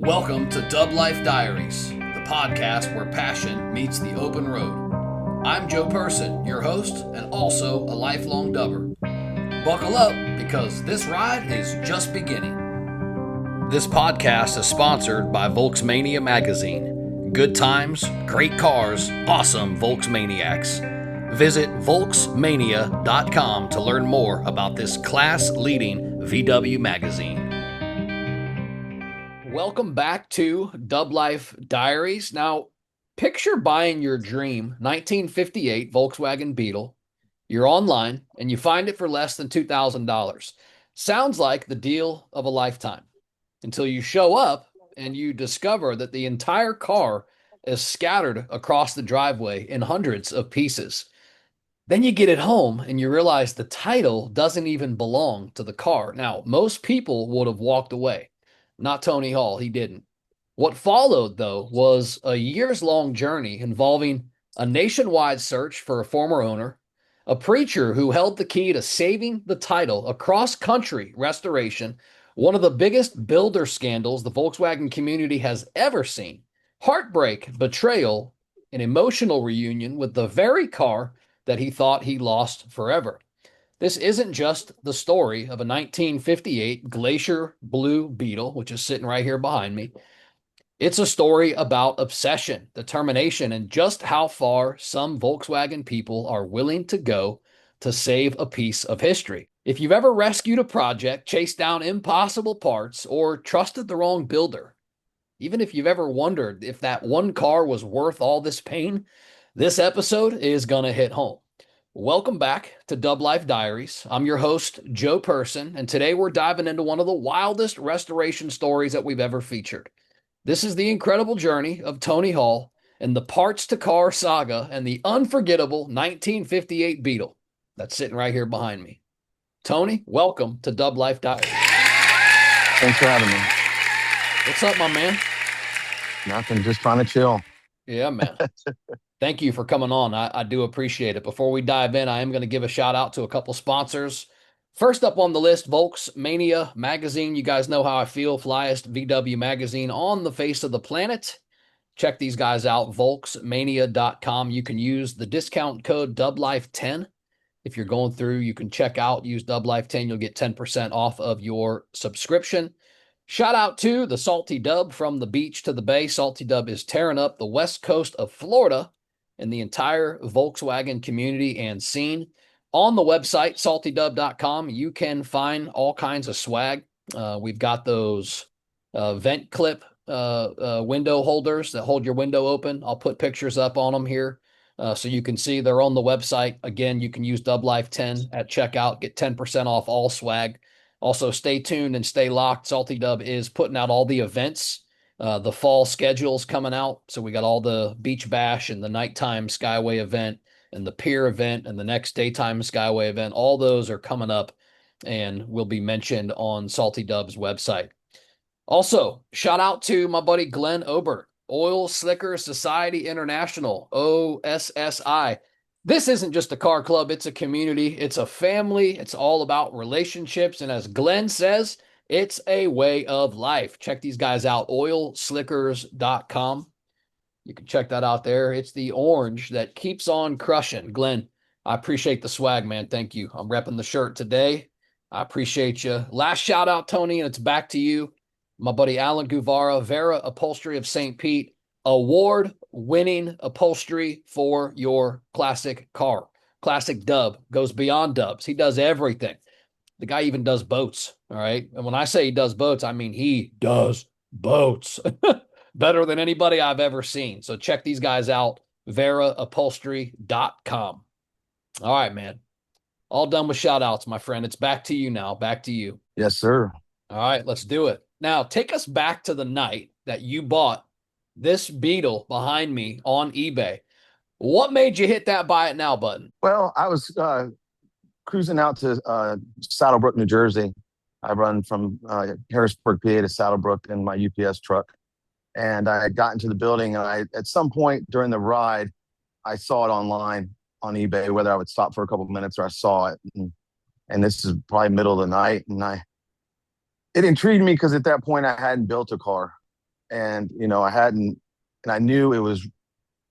Welcome to Dub Life Diaries, the podcast where passion meets the open road. I'm Joe Person, your host and also a lifelong dubber. Buckle up because this ride is just beginning. This podcast is sponsored by Volksmania magazine. Good times, great cars, awesome Volksmaniacs. Visit Volksmania.com to learn more about this class-leading VW magazine. Welcome back to Dub Life Diaries. Now, picture buying your dream 1958 Volkswagen Beetle. You're online and you find it for less than $2,000. Sounds like the deal of a lifetime until you show up and you discover that the entire car is scattered across the driveway in hundreds of pieces. Then you get it home and you realize the title doesn't even belong to the car. Now, most people would have walked away. Not Tony Hall, he didn't. What followed, though, was a years-long journey involving a nationwide search for a former owner, a preacher who held the key to saving the title, a cross-country restoration, one of the biggest builder scandals the Volkswagen community has ever seen, heartbreak, betrayal, an emotional reunion with the very car that he thought he lost forever. This isn't just the story of a 1958 Glacier Blue Beetle, which is sitting right here behind me. It's a story about obsession, determination, and just how far some Volkswagen people are willing to go to save a piece of history. If you've ever rescued a project, chased down impossible parts, or trusted the wrong builder, even if you've ever wondered if that one car was worth all this pain, this episode is going to hit home. Welcome back to Dub Life Diaries. I'm your host, Joe Person, and today we're diving into one of the wildest restoration stories that we've ever featured. This is the incredible journey of Tony Hall and the parts to car saga and the unforgettable 1958 Beetle that's sitting right here behind me. Tony, welcome to Dub Life Diaries. Thanks for having me. What's up, my man? Nothing, just trying to chill. Yeah, man. Thank you for coming on. I do appreciate it. Before we dive in, I am going to give a shout out to a couple sponsors. First up on the list, Volksmania magazine. You guys know how I feel. Flyest VW magazine on the face of the planet. Check these guys out, Volksmania.com. You can use the discount code DubLife10. If you're going through, you can check out, use DubLife10. You'll get 10% off of your subscription. Shout out to the Salty Dub from the beach to the bay. Salty Dub is tearing up the west coast of Florida and the entire Volkswagen community and scene. On the website, saltydub.com, you can find all kinds of swag. We've got those vent clip window holders that hold your window open. I'll put pictures up on them here so you can see they're on the website. Again, you can use DubLife10 at checkout, get 10% off all swag. Also, stay tuned and stay locked. Salty Dub is putting out all the events. The fall schedule's coming out. So we got all the Beach Bash and the nighttime Skyway event and the Pier event and the next daytime Skyway event. All those are coming up and will be mentioned on Salty Dub's website. Also, shout out to my buddy Glenn Obert, Oil Slicker Society International, OSSI. This isn't just a car club. It's a community. It's a family. It's all about relationships. And as Glenn says, it's a way of life. Check these guys out, oilslickers.com. You can check that out there. It's the orange that keeps on crushing. Glenn, I appreciate the swag, man. Thank you. I'm repping the shirt today. I appreciate you. Last shout out, Tony, and it's back to you. My buddy Alan Guevara, Vera Upholstery of St. Pete, award-winning upholstery for your classic car. Classic Dub goes beyond dubs. He does everything. The guy even does boats, all right? And when I say he does boats, I mean he does boats better than anybody I've ever seen. So check these guys out, veraupholstery.com. All right, man. All done with shout-outs, my friend. It's back to you now. Back to you. Yes, sir. All right, let's do it. Now, take us back to the night that you bought this Beetle behind me on eBay. What made you hit that buy it now button? Well, I was cruising out to Saddlebrook, New Jersey. I run from Harrisburg, PA to Saddlebrook in my UPS truck. And I got into the building, and at some point during the ride, I saw it online on eBay, whether I would stop for a couple of minutes or I saw it. And this is probably middle of the night. And it intrigued me because at that point I hadn't built a car. and I hadn't, and I knew it was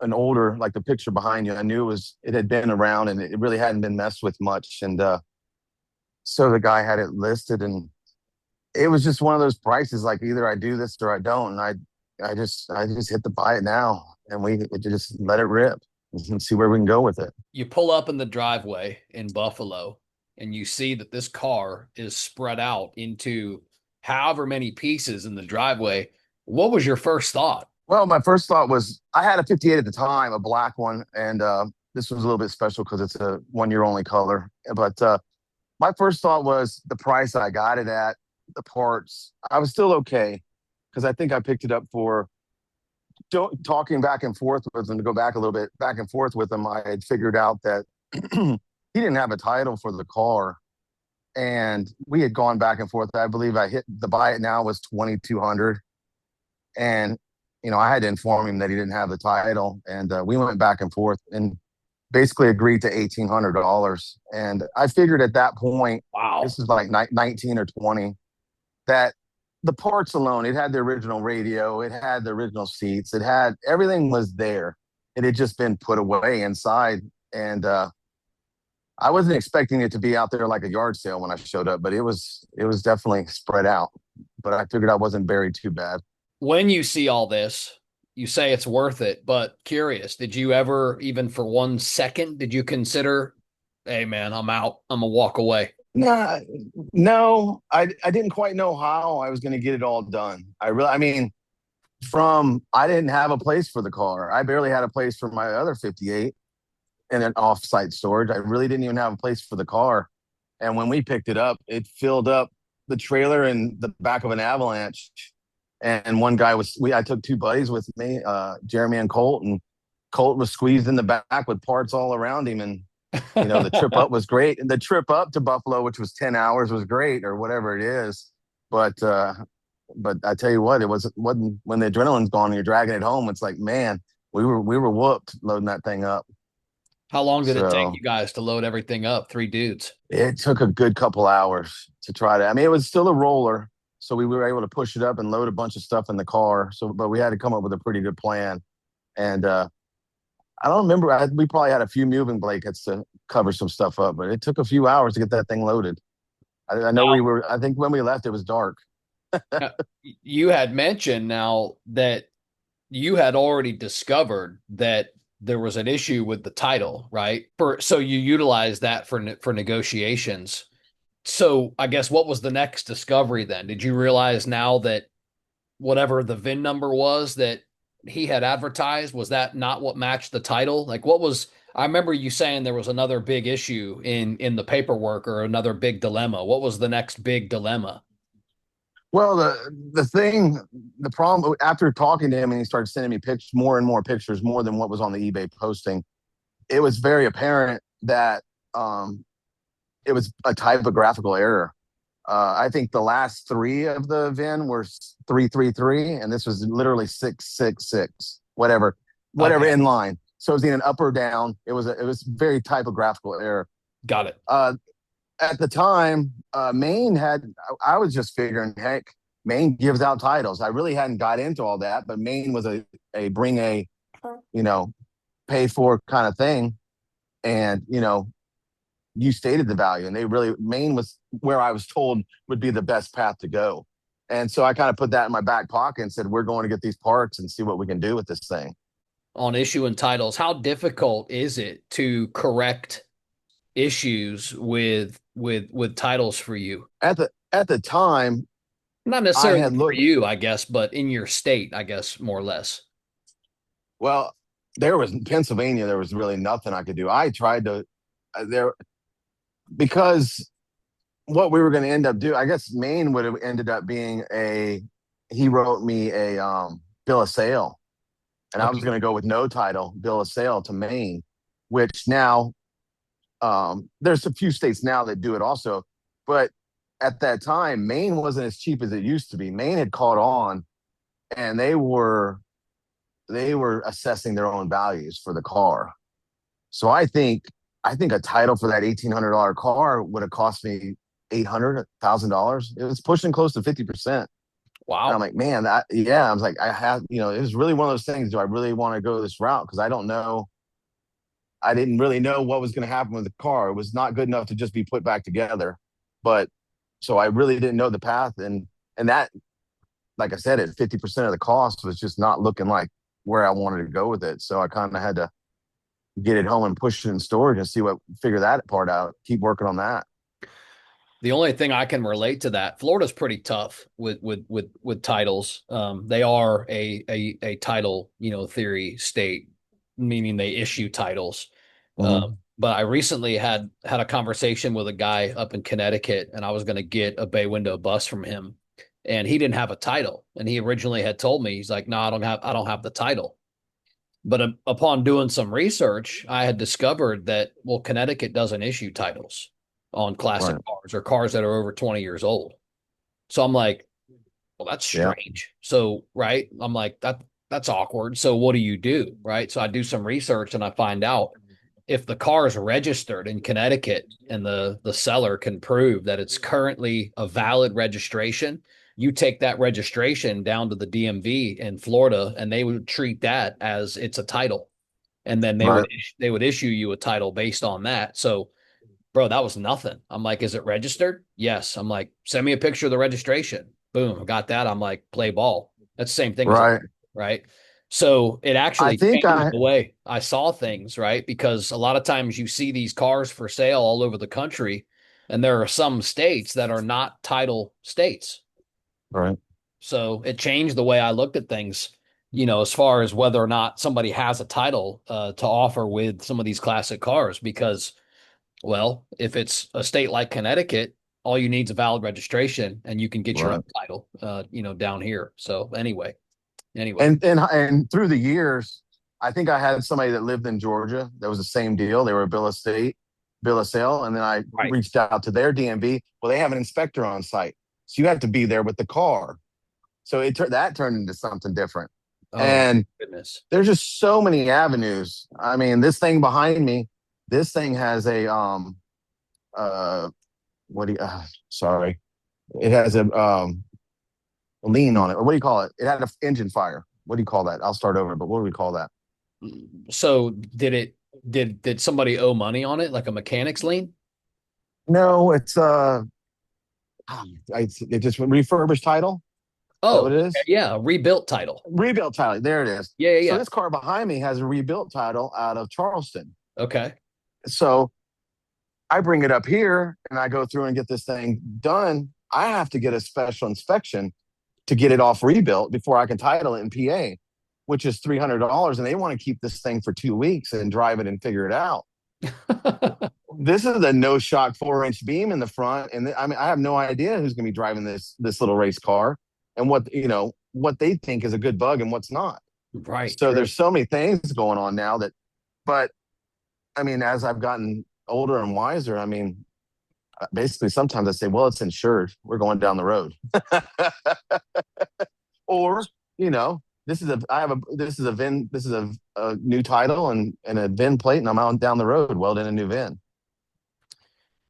an older, like the picture behind you. I knew it had been around, and it really hadn't been messed with much. And so the guy had it listed, and it was just one of those prices. Like either I do this or I don't. And I just hit the buy it now, and we just let it rip and see where we can go with it. You pull up in the driveway in Buffalo and you see that this car is spread out into however many pieces in the driveway. What was your first thought? Well, my first thought was I had a 58 at the time, a black one, and this was a little bit special because it's a 1 year only color. But my first thought was the price I got it at, the parts. I was still okay because I think I picked it up for talking back and forth with him, to go back a little bit back and forth with him. I had figured out that he didn't have a title for the car, and we had gone back and forth. I believe I hit the buy it now was 2,200, and I had to inform him that he didn't have the title, and we went back and forth and basically agreed to $1,800. And I figured at that point, Wow. this is like 19 or 20, that the parts alone, it had the original radio, it had the original seats, it had everything was there. It had just been put away inside, and I wasn't expecting it to be out there like a yard sale when I showed up, but it was definitely spread out. But I figured I wasn't buried too bad. When you see all this, you say it's worth it, but curious, did you ever, even for 1 second, did you consider, hey man, I'm out, I'm gonna walk away? Nah, no, I didn't quite know how I was going to get it all done. I mean, I didn't have a place for the car. I barely had a place for my other 58 in an off-site storage. I really didn't even have a place for the car. And when we picked it up, it filled up the trailer in the back of an Avalanche. And one guy I took two buddies with me, Jeremy and Colt, and Colt was squeezed in the back with parts all around him. And the trip up was great. And the trip up to Buffalo, which was 10 hours, was great, or whatever it is. But I tell you what, wasn't when the adrenaline's gone and you're dragging it home, it's like, man, we were whooped loading that thing up. How long did it take So you guys to load everything up? Three dudes. it took a good couple hours to try to. I mean, it was still a roller, so we were able to push it up and load a bunch of stuff in the car. So, but we had to come up with a pretty good plan. And I don't remember. We probably had a few moving blankets to cover some stuff up, but it took a few hours to get that thing loaded. I know we were. I think when we left, it was dark. Now, you had mentioned now that you had already discovered that there was an issue with the title, right? So you utilized that for negotiations. So I guess what was the next discovery then? Did you realize now that whatever the VIN number was that he had advertised, was that not what matched the title? Like what was I remember you saying there was another big issue in the paperwork or another big dilemma. What was the next big dilemma? Well, the problem after talking to him and he started sending me more and more pictures, more than what was on the eBay posting, it was very apparent that it was a typographical error. I think the last three of the VIN were 333, and this was literally 666, whatever Okay, in line. So it was either an up or down. It was very typographical error. got it. At the time, Maine had. I was just figuring, heck, Maine gives out titles. I really hadn't got into all that, but Maine was a bring a, you know, pay for kind of thing, and you stated the value, and Maine was where I was told would be the best path to go. And so I kind of put that in my back pocket and said, we're going to get these parts and see what we can do with this thing. On issuing titles, how difficult is it to correct issues with titles for you? At the time, Not I necessarily had for looked. you, I guess, but in your state, I guess, more or less. Well, there was Pennsylvania. There was really nothing I could do. I tried to there because what we were going to end up doing. I guess Maine would have ended up being a. He wrote me a bill of sale, and I was Okay. going to go with no title bill of sale to Maine, which now there's a few states now that do it also, but at that time, Maine wasn't as cheap as it used to be. Maine had caught on, and they were assessing their own values for the car. So I think a title for that $1,800 car would have cost me $800,000. It was pushing close to 50%. And I'm Wow. like, man, I was like, I have, it was really one of those things. Do I really want to go this route? Because I don't know. I didn't really know what was going to happen with the car. It was not good enough to just be put back together. But so I really didn't know the path. And that, like I said, at 50% of the cost was just not looking like where I wanted to go with it. So I kind of had to get it home and push it in storage and figure that part out, keep working on that. The only thing I can relate to that, Florida's pretty tough with titles. They are a title, theory state, meaning they issue titles. Mm-hmm. But I recently had a conversation with a guy up in Connecticut, and I was going to get a bay window bus from him, and he didn't have a title. And he originally had told me, he's like, "No, I don't have the title." But upon doing some research, I had discovered that, well, Connecticut doesn't issue titles on classic Right. cars or cars that are over 20 years old. So I'm like, well, that's Yeah. strange. So, right. I'm like, that's awkward. So what do you do? Right. So I do some research and I find out if the car is registered in Connecticut and the seller can prove that it's currently a valid registration, you take that registration down to the DMV in Florida and they would treat that as it's a title. And then Right. they would issue you a title based on that. So, bro, that was nothing. I'm like, is it registered? Yes. I'm like, send me a picture of the registration. Boom, I got that. I'm like, play ball. That's the same thing as a Right. right. So it I actually think changed I, the way I saw things, right? Because a lot of times you see these cars for sale all over the country, and there are some states that are not title states. right. So it changed the way I looked at things, as far as whether or not somebody has a title to offer with some of these classic cars. Because, well, if it's a state like Connecticut, all you need is a valid registration, and you can get your own Right. title, down here. So anyway, And through the years, I think I had somebody that lived in Georgia that was the same deal. They were a bill of sale, and then I right. reached out to their DMV. Well, they have an inspector on site, so you have to be there with the car. So that turned into something different. Oh And goodness. there's just so many avenues. I mean, this thing behind me, this thing has a uh what do you sorry. It has a lean on it. Or what do you call it? It had an engine fire. What do you call that? I'll start over, but what do we call that? So did somebody owe money on it, like a mechanic's lien? No, it's it just refurbished title. Is that Oh, what it okay, is? yeah, a rebuilt title. Rebuilt title. There it is. Yeah, yeah, So yeah. this car behind me has a rebuilt title out of Charleston. Okay. So I bring it up here and I go through and get this thing done. I have to get a special inspection to get it off rebuilt before I can title it in PA, which is $300. And they want to keep this thing for 2 weeks and drive it and figure it out. This is a no shock 4-inch beam in the front. And I mean, I have no idea who's going to be driving this little race car and what they think is a good bug and what's not. Right, So true. there's so many things going on now but I mean, as I've gotten older and wiser, I mean, basically sometimes I say, well, it's insured. We're going down the road. Or, you know, this is a new title and a VIN plate, and I'm out down the road welding a new VIN.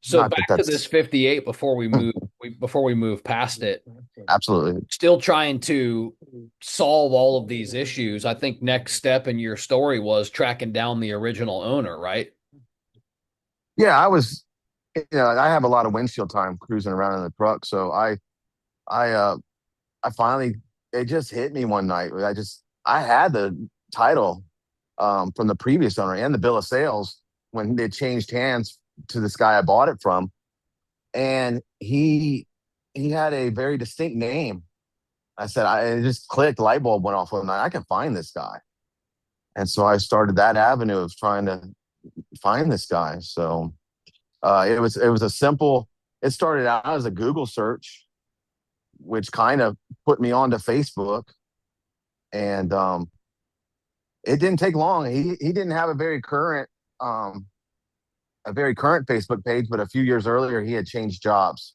So Not that back to this that's 58 before we move past it. absolutely. Still trying to solve all of these issues. I think next step in your story was tracking down the original owner, right? Yeah, I have a lot of windshield time cruising around in the truck. So I, I finally, it just hit me one night. I had the title, from the previous owner and the bill of sales when it changed hands to this guy I bought it from. And he had a very distinct name. It just clicked, light bulb went off one night. I can find this guy. And so I started that avenue of trying to find this guy. So it was a simple, it started out as a Google search, which kind of put me onto Facebook. And it didn't take long. He didn't have um, a very current Facebook page, but a few years earlier he had changed jobs,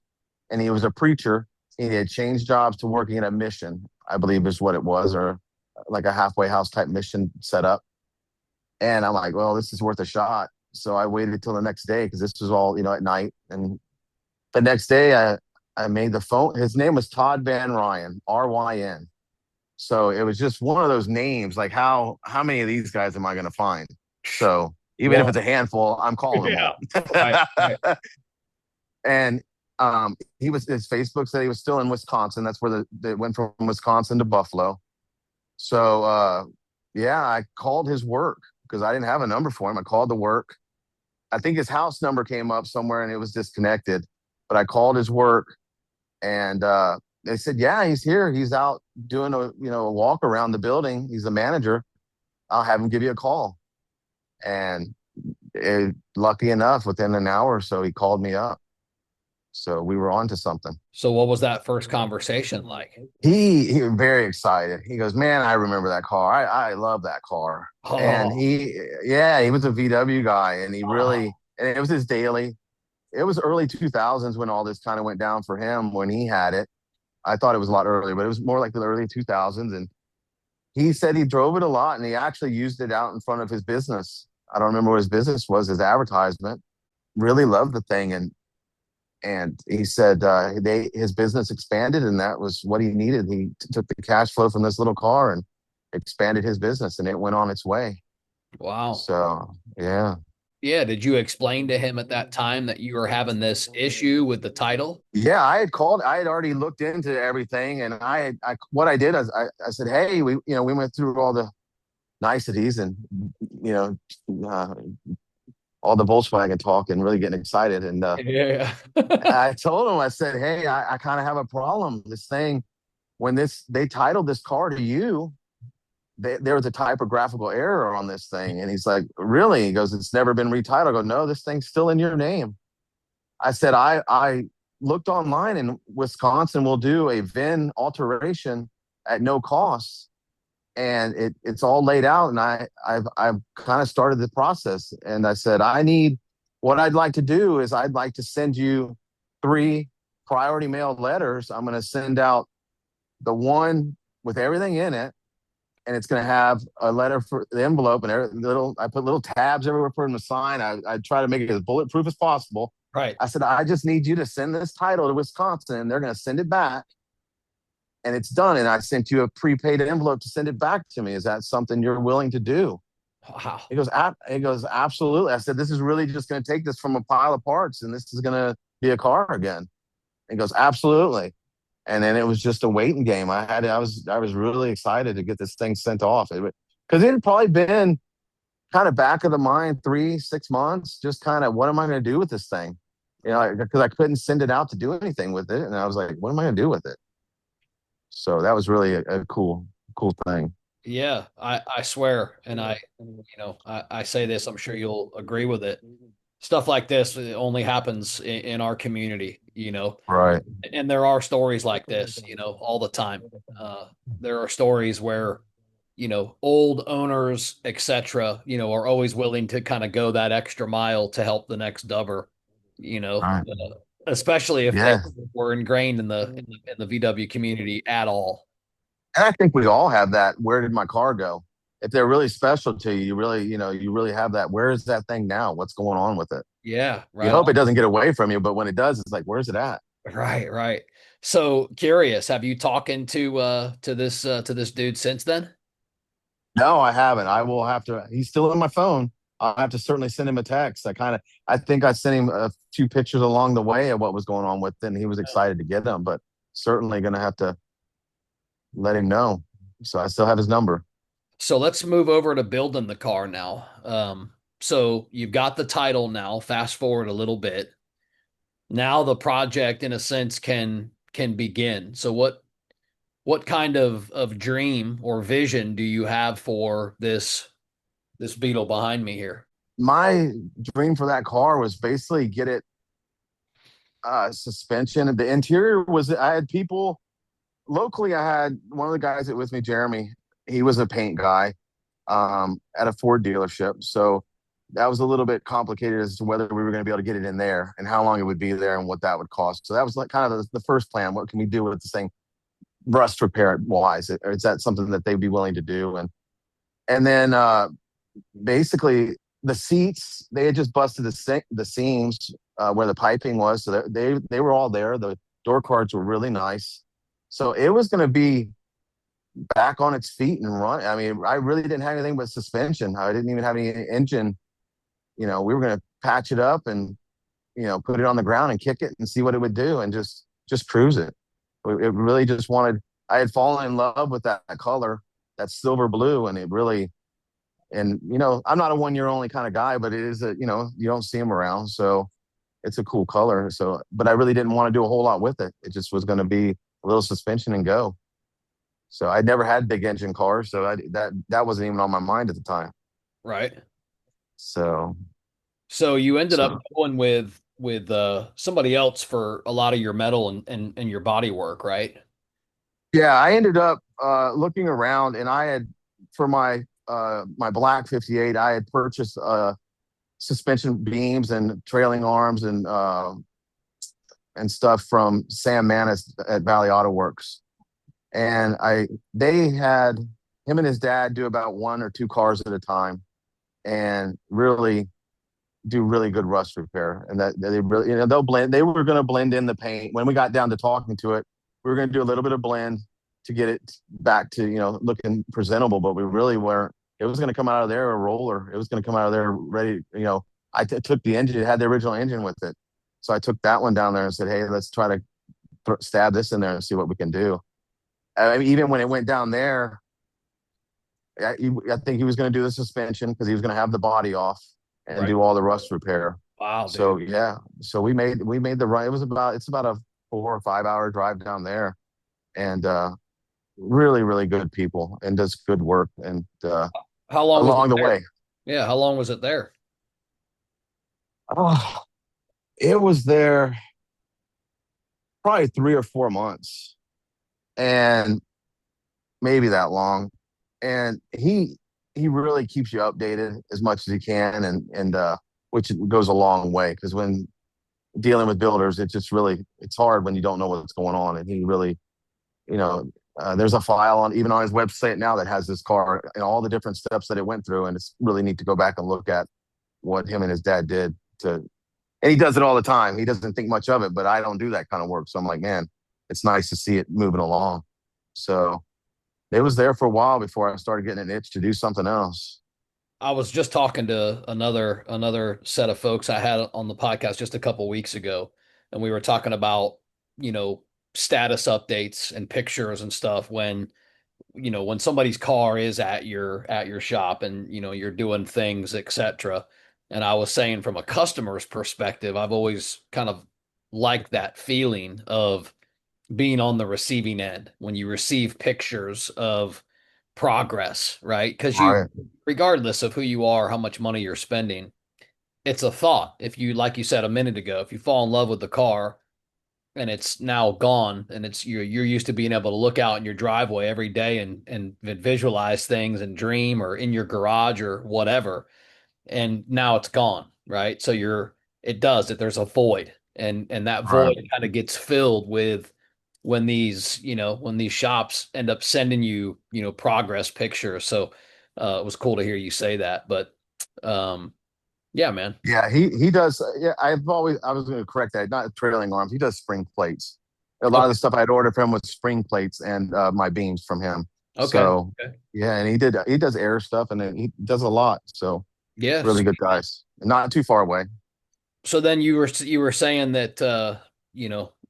and he was a preacher. He had changed jobs to working in a mission, I believe is what it was, or like a halfway house type mission setup. And I'm like, well, this is worth a shot. So I waited till the next day because this was all at night. And the next day, I I made the phone. His name was Todd Van Ryan, Ryn. So it was just one of those names. Like how many of these guys am I going to find? So even if Well, it's a handful, I'm calling them yeah. all. Right, right. And he was his Facebook said he was still in Wisconsin. That's where they went from Wisconsin to Buffalo. So yeah, I called his work because I didn't have a number for him. I called the work. I think his house number came up somewhere and it was disconnected. But I called his work and they said, yeah, he's here. He's out doing a walk around the building. He's the manager. I'll have him give you a call. And lucky enough, within an hour or so, he called me up. So we were on to something. So what was that first conversation like? He was very excited. He goes, man, I remember that car. I love that car. And Oh, yeah, he was a VW guy, and he oh, really, and it was his daily. It was early 2000s when all this kind of went down for him when he had it. I thought it was a lot earlier, but it was more like the early 2000s. And he said he drove it a lot, and he actually used it out in front of his business. I don't remember what his business was, his advertisement. Really loved the thing, and he said his business expanded, and that was what he needed. He took the cash flow from this little car and expanded his business, and it went on its way. wow. So yeah, Yeah. Did you explain to him at that time that you were having this issue with the title? yeah. I had called. I had already looked into everything, and I what I did is I said, hey, we went through all the niceties and you know uh, all the Volkswagen talk and really getting excited. And Yeah. I told him, I said, hey, I kind of have a problem. This thing, when they titled this car to you, there was a typographical error on this thing. And he's like, really? He goes, it's never been retitled. I go, no, this thing's still in your name. I said, I looked online and Wisconsin will do a VIN alteration at no cost. And it's all laid out. And I've kind of started the process. And I said, what I'd like to do is I'd like to send you 3 priority mail letters. I'm going to send out the one with everything in it, and it's going to have a letter for the envelope and I put little tabs everywhere for him to sign. I try to make it as bulletproof as possible. Right. I said, I just need you to send this title to Wisconsin, and they're going to send it back, and it's done. And I sent you a prepaid envelope to send it back to me. Is that something you're willing to do? Wow. He goes, absolutely. I said, this is really just going to take this from a pile of parts, and this is going to be a car again. He goes, absolutely. And then it was just a waiting game. I was really excited to get this thing sent off because it had probably been kind of back of the mind 3-6 months, just kind of what am I going to do with this thing? Because I couldn't send it out to do anything with it, and I was like, what am I going to do with it? So that was really a cool thing. Yeah, I swear, and I say this, I'm sure you'll agree with it. Stuff like this only happens in our community, Right. and there are stories like this, all the time. There are stories where, old owners, etc., are always willing to kind of go that extra mile to help the next dubber, Right. especially if they Yeah. were ingrained in the VW community at all. And I think we all have that. Where did my car go? If they're really special to you, you really have that. Where is that thing now? What's going on with it? Yeah, You right hope it on. doesn't get away from you, but when it does, it's like, where's it at? Right, right. So curious, have you talking to this dude since then? No, I haven't. I will have to. He's still in my phone. I'll have to certainly send him a text. I think I sent him a few pictures along the way of what was going on with it, and he was excited to get them, but certainly going to have to let him know. So I still have his number. So let's move over to building the car now. So you've got the title now. Fast forward a little bit. Now the project, in a sense, can begin. So what kind of dream or vision do you have for this Beetle behind me here? My dream for that car was basically get it suspension. The interior was, I had people locally. I had one of the guys that with me, Jeremy. He was a paint guy at a Ford dealership. So that was a little bit complicated as to whether we were going to be able to get it in there and how long it would be there and what that would cost. So that was like kind of the first plan. What can we do with this thing, rust repair it wise? Or is that something that they'd be willing to do? And then basically the seats, they had just busted the seams where the piping was. So they were all there. Door cards were really nice. So it was going to be back on its feet and run. I mean, I really didn't have anything but suspension. I didn't even have any engine. We were going to patch it up and put it on the ground and kick it and see what it would do and just cruise it. It really just wanted. I had fallen in love with that color, that silver blue, and it really. And I'm not a 1 year only kind of guy, but it is you don't see them around, so it's a cool color. So, but I really didn't want to do a whole lot with it. It just was going to be a little suspension and go. So I never had big engine cars, so that wasn't even on my mind at the time. Right. So, So you ended up so going with somebody else for a lot of your metal and your body work, right? yeah, I ended up looking around, and I had for my black 58, I had purchased suspension beams and trailing arms and stuff from Sam Manis at Valley Auto Works. And they had him and his dad do about one or two cars at a time, and really do really good rust repair. And that they really, they'll blend. They were going to blend in the paint. When we got down to talking to it, we were going to do a little bit of blend to get it back to looking presentable. But we really weren't. It was going to come out of there a roller. It was going to come out of there ready. Took the engine. It had the original engine with it, so I took that one down there and said, "Hey, let's try to stab this in there and see what we can do." I mean, even when it went down there, I think he was going to do the suspension because he was going to have the body off and Right. do all the rust repair. Wow, dude. So yeah, so we made the run. It's about a 4 or 5 hour drive down there, and really really good people and does good work and How long was it along the there? way. Yeah, how long was it there? Oh, it was there probably 3 or 4 months, and maybe that long. And he really keeps you updated as much as he can, and which goes a long way because when dealing with builders, it's hard when you don't know what's going on. And he really, you know, there's a file on even on his website now that has this car and all the different steps that it went through, and it's really neat to go back and look at what him and his dad did to. And he does it all the time. He doesn't think much of it, but I don't do that kind of work. So I'm like, man, it's nice to see it moving along. So it was there for a while before I started getting an itch to do something else. I was just talking to another set of folks I had on the podcast just a couple weeks ago, and we were talking about, you know, status updates and pictures and stuff when somebody's car is at your shop and you're doing things, etc. And I was saying from a customer's perspective, I've always kind of liked that feeling of being on the receiving end when you receive pictures of progress, right? Because Right. regardless of who you are, how much money you're spending, it's a thought. If you, like you said a minute ago, if you fall in love with the car and it's now gone and you're used to being able to look out in your driveway every day and visualize things and dream or in your garage or whatever, and now it's gone, right? So there's a void, and that Right. void kind of gets filled with when these shops end up sending you progress pictures. So it was cool to hear you say that. But yeah, man. Yeah, he does. Yeah, I was going to correct that. Not trailing arms. He does spring plates. A lot of the Okay. stuff I'd ordered from him was spring plates and my beams from him. Okay. So Okay. yeah, and he does air stuff and then he does a lot. So Yes. really good guys. Not too far away. So then you were saying that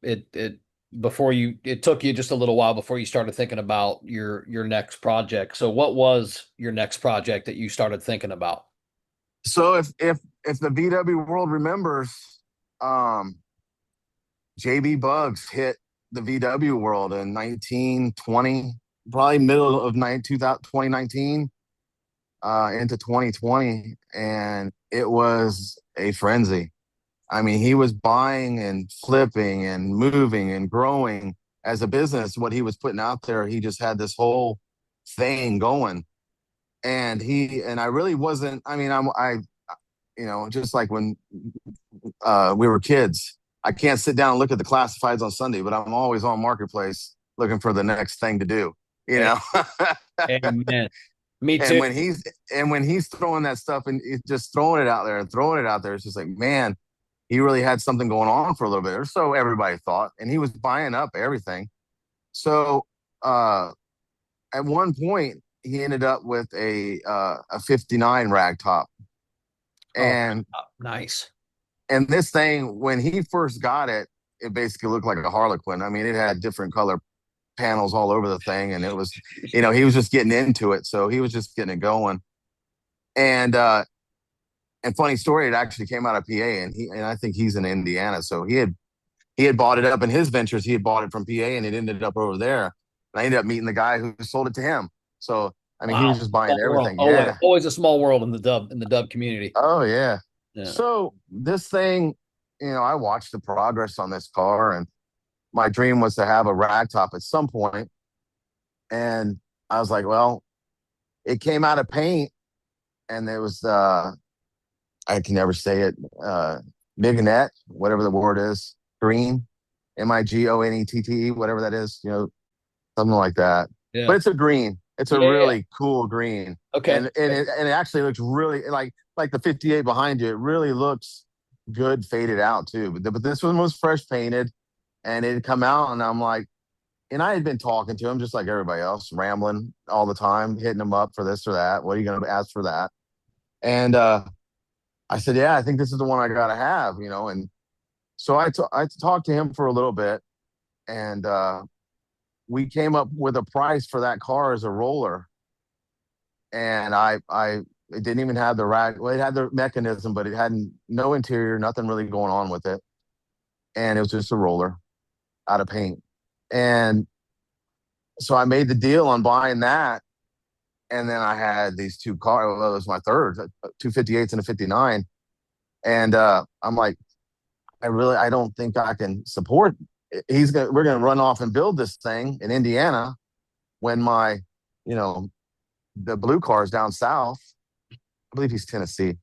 it before it took you just a little while before you started thinking about your next project. So what was your next project that you started thinking about? So if the VW world remembers, um, JB Bugs hit the VW world in 1920, probably middle of 2019 into 2020, and it was a frenzy. I mean, he was buying and flipping and moving and growing as a business. What he was putting out there, he just had this whole thing going. And I really wasn't. I mean, just like when we were kids, I can't sit down and look at the classifieds on Sunday, but I'm always on Marketplace looking for the next thing to do. You A- know, Amen. Me and too. when he's throwing that stuff and he's just throwing it out there and throwing it out there, it's just like, man, he really had something going on for a little bit, or so everybody thought, and he was buying up everything. So uh, at one point, he ended up with a '59 rag top, Oh, and nice. this thing when he first got it, it basically looked like a Harlequin. I mean, it had different color panels all over the thing, and it was, he was just getting into it, so he was just getting it going. And funny story, it actually came out of PA, and I think he's in Indiana, so he had bought it up in his ventures. He had bought it from PA, and it ended up over there. And I ended up meeting the guy who sold it to him. So I mean, he was Wow. just buying Small world. everything. Always, Yeah. always a small world in the dub community. Oh yeah. Yeah. So this thing, I watched the progress on this car, and my dream was to have a rag top at some point. And I was like, well, it came out of paint, and there was I can never say it, mignette, whatever the word is, green, Migonette, whatever that is, something like that. Yeah. But it's a green. It's a Yeah. Yeah. really cool green, Okay. and it actually looks really like the '58 behind you. It really looks good faded out too. But this one was fresh painted, and it had come out, and I'm like, and I had been talking to him just like everybody else, rambling all the time, hitting him up for this or that. What are you going to ask for that? And I said, yeah, I think this is the one I got to have, And so I talked to him for a little bit, and we came up with a price for that car as a roller. And it didn't even have the rag. Well, it had the mechanism, but it had no interior, nothing really going on with it. And it was just a roller out of paint. And so I made the deal on buying that. And then I had these two cars. Well, it was my third, two 58s and a '59. And I'm like, I don't think I can support. We're gonna run off and build this thing in Indiana when you know, the blue car is down south. I believe he's Tennessee.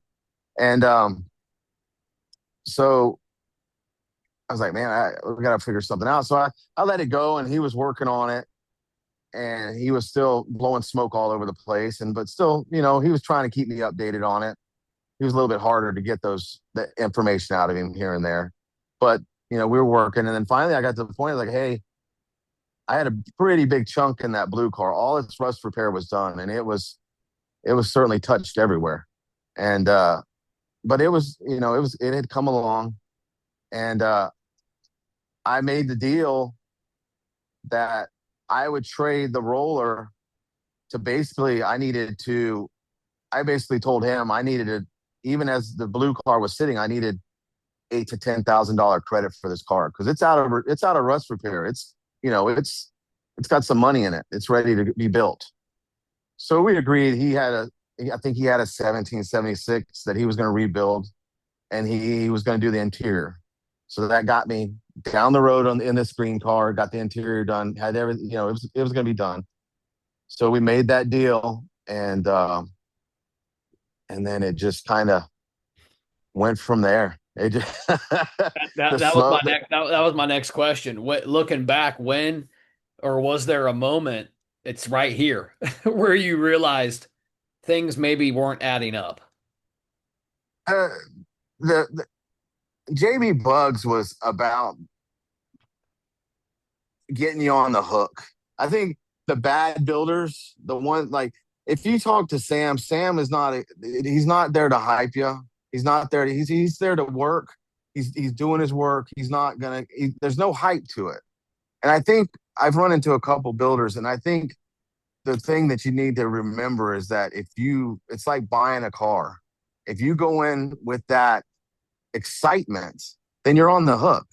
And so I was like, man, we got to figure something out. So I let it go, and he was working on it, and he was still blowing smoke all over the place. But still, he was trying to keep me updated on it. He was a little bit harder to get the information out of him here and there. But, we were working. And then finally I got to the point like, hey, I had a pretty big chunk in that blue car. All its rust repair was done, and it was certainly touched everywhere. And but it had come along, and I made the deal that I would trade the roller to basically I basically told him I needed it, even as the blue car was sitting, I needed $8,000 to $10,000 credit for this car because it's out of rust repair. It's got some money in it. It's ready to be built. So we agreed. I think he had a 1776 that he was going to rebuild, and he was going to do the interior. So that got me down the road in this green car, got the interior done, had everything, it was going to be done. So we made that deal, and then it just kind of went from there. It just That the that was my smoke. that was my next question. Looking back, when or was there a moment, it's right here, where you realized things maybe weren't adding up? Uh, the JB Bugs was about getting you on the hook. I think the bad builders, the one like if you talk to Sam, Sam is not he's not there to hype you. He's not there. He's there to work. He's doing his work. He's not gonna. There's no hype to it. And I think I've run into a couple builders, and I think the thing that you need to remember is that it's like buying a car. If you go in with that excitement, then you're on the hook.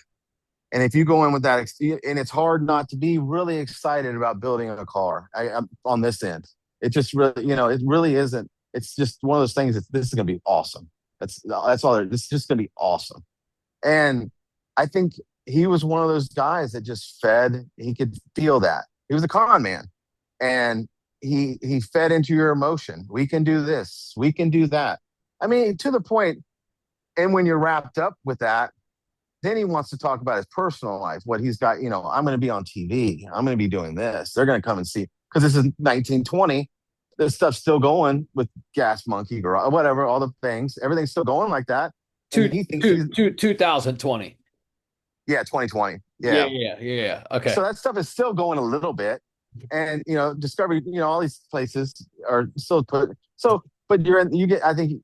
And if you go in with that, and it's hard not to be really excited about building a car on this end. It just really, it really isn't. It's just one of those things that this is going to be awesome. That's all. This is just going to be awesome. And I think he was one of those guys that just fed. He could feel that. He was a con man, and he fed into your emotion. We can do this. We can do that. I mean, to the point. And when you're wrapped up with that, then he wants to talk about his personal life, what he's got. I'm going to be on TV. I'm going to be doing this. They're going to come and see because this is 1920. This stuff's still going with Gas Monkey, Garage, whatever, all the things. Everything's still going like that. and Two, he thinks two, he's, two, 2020. yeah, 2020. Yeah, Yeah. yeah, yeah, yeah. Okay. So that stuff is still going a little bit. And, Discovery, all these places are still put. So, but I think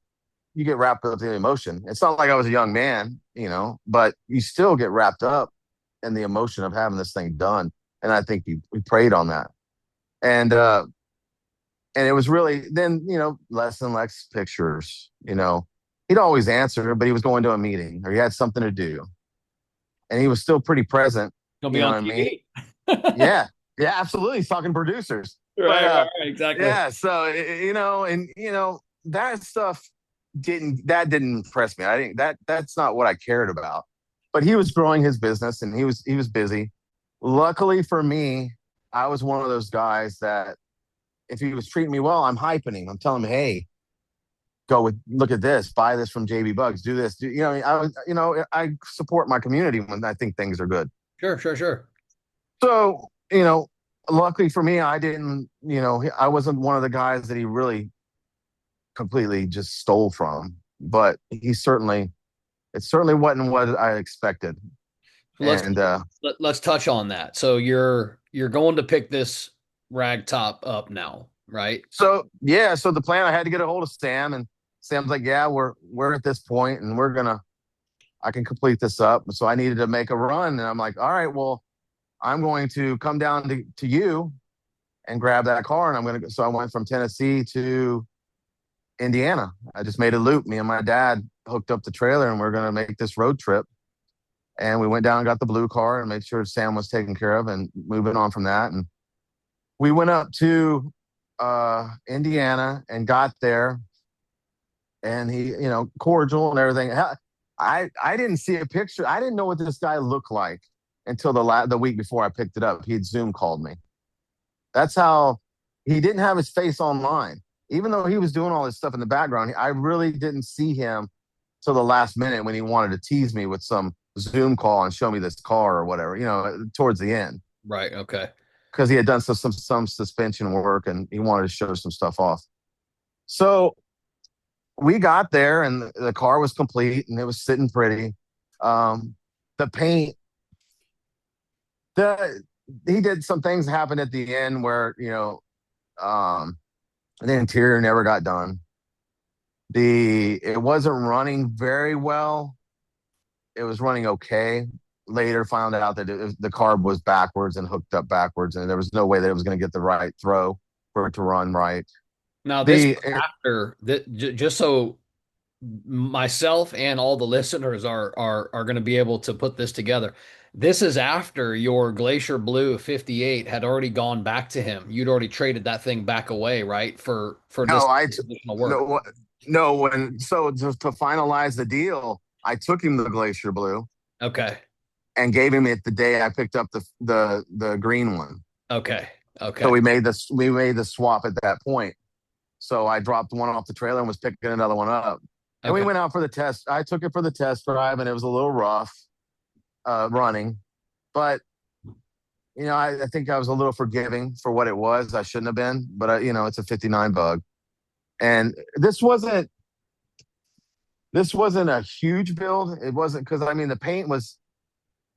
you get wrapped up in the emotion. It's not like I was a young man, but you still get wrapped up in the emotion of having this thing done. And I think we preyed on that. And, and it was really then, less and less pictures, he'd always answer, but he was going to a meeting or he had something to do. And he was still pretty present. Gonna You be know on what I mean? TV. Yeah. Yeah, absolutely. He's talking producers. But Right, right, right. Exactly. yeah, so and that stuff didn't impress me. I think that's not what I cared about. But he was growing his business and he was busy. Luckily for me, I was one of those guys that if he was treating me well, I'm hyping him. I'm telling him, hey, look at this, buy this from JB Bugs, do this. I support my community when I think things are good. Sure, sure, sure. So, luckily for me, I didn't, I wasn't one of the guys that he really completely just stole from, but it certainly wasn't what I expected. Let's And let's touch on that. So you're going to pick this rag top up now, right? so, yeah, so the plan, I had to get a hold of Sam, and Sam's like, yeah, we're at this point and I can complete this up. So I needed to make a run. And I'm like, all right, well, I'm going to come down to you and grab that car. And so I went from Tennessee to Indiana. I just made a loop. Me and my dad hooked up the trailer and we're going to make this road trip. And we went down and got the blue car and made sure Sam was taken care of and moving on from that. And we went up to Indiana and got there and he, cordial and everything. I didn't see a picture. I didn't know what this guy looked like until the week before I picked it up. He'd Zoom called me. That's how he didn't have his face online. Even though he was doing all this stuff in the background, I really didn't see him till the last minute when he wanted to tease me with some Zoom call and show me this car or whatever, towards the end. Right. Okay. Because he had done some suspension work and he wanted to show some stuff off. So we got there and the car was complete and it was sitting pretty. The paint, he did some things happen at the end where the interior never got done. It wasn't running very well. It was running okay. Later found out that the carb was backwards and hooked up backwards, and there was no way that it was going to get the right throw for it to run right. Now this The was after that, just so myself and all the listeners are going to be able to put this together. This is after your Glacier Blue 58 had already gone back to him. You'd already traded that thing back away, right? For no, this additional work. no, no. When so to finalize the deal, I took him the Glacier Blue Okay. and gave him it the day I picked up the green one. Okay. So Okay. we made the swap at that point. So I dropped one off the trailer and was picking another one up. And we Okay. went out for the test. I took it for the test drive, and it was a little rough running, but I think I was a little forgiving for what it was. I shouldn't have been, but it's a 59 bug, and this wasn't a huge build. It wasn't because the paint was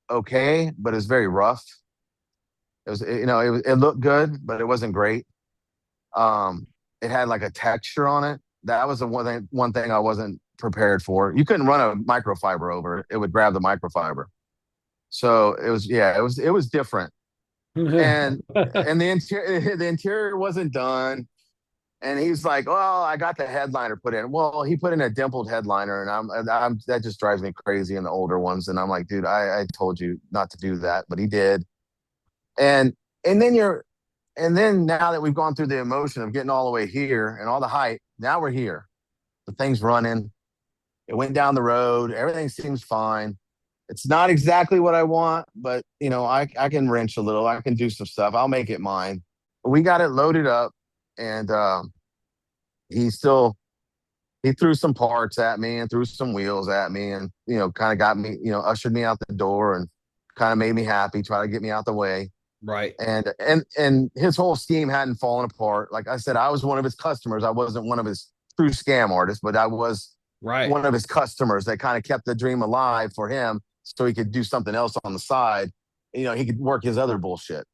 okay, but it was very rough. It looked good, but it wasn't great. Um, it had like a texture on it. That was the one thing I wasn't prepared for. You couldn't run a microfiber over it; it would grab the microfiber. So it was different, and the interior wasn't done. And he's like, "Well, I got the headliner put in." Well, he put in a dimpled headliner, and I'm that just drives me crazy in the older ones. And I'm like, dude, I told you not to do that, but he did. And and then now that we've gone through the emotion of getting all the way here and all the hype, now we're here. The thing's running. It went down the road. Everything seems fine. It's not exactly what I want, but I can wrench a little. I can do some stuff. I'll make it mine. We got it loaded up, and he still he threw some parts at me and threw some wheels at me, and kind of got me, ushered me out the door and kind of made me happy, try to get me out the way. Right. And his whole scheme hadn't fallen apart. Like I said, I was one of his customers. I wasn't one of his true scam artists, but I was Right. one of his customers that kind of kept the dream alive for him so he could do something else on the side. He could work his other bullshit.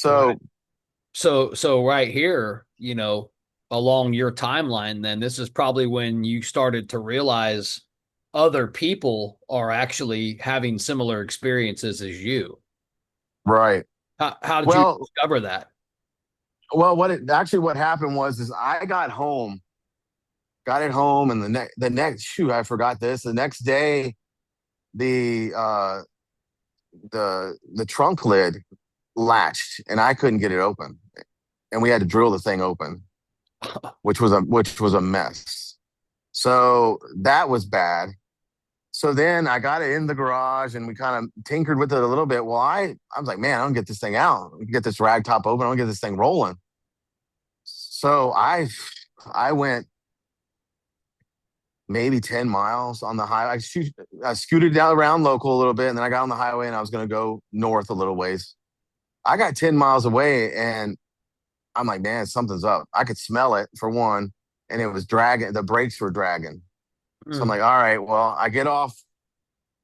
Right. So, So right here, along your timeline, then this is probably when you started to realize other people are actually having similar experiences as you. right. How did you Well, discover that? what happened was is I got it home, and the next shoot, I forgot this. The next day, the uh the trunk lid latched, and I couldn't get it open, and we had to drill the thing open, which was a mess. So that was bad. So then I got it in the garage, and we kind of tinkered with it a little bit. Well, I was like, man, I don't get this thing out. We can get this rag top open. I don't get this thing rolling. So I went maybe 10 miles on the highway. I scooted down around local a little bit, and then I got on the highway, and I was going to go north a little ways. I got 10 miles away, and I'm like, man, something's up. I could smell it for one, and it was dragging. The brakes were dragging. So I'm Mm. like, all right, well, I get off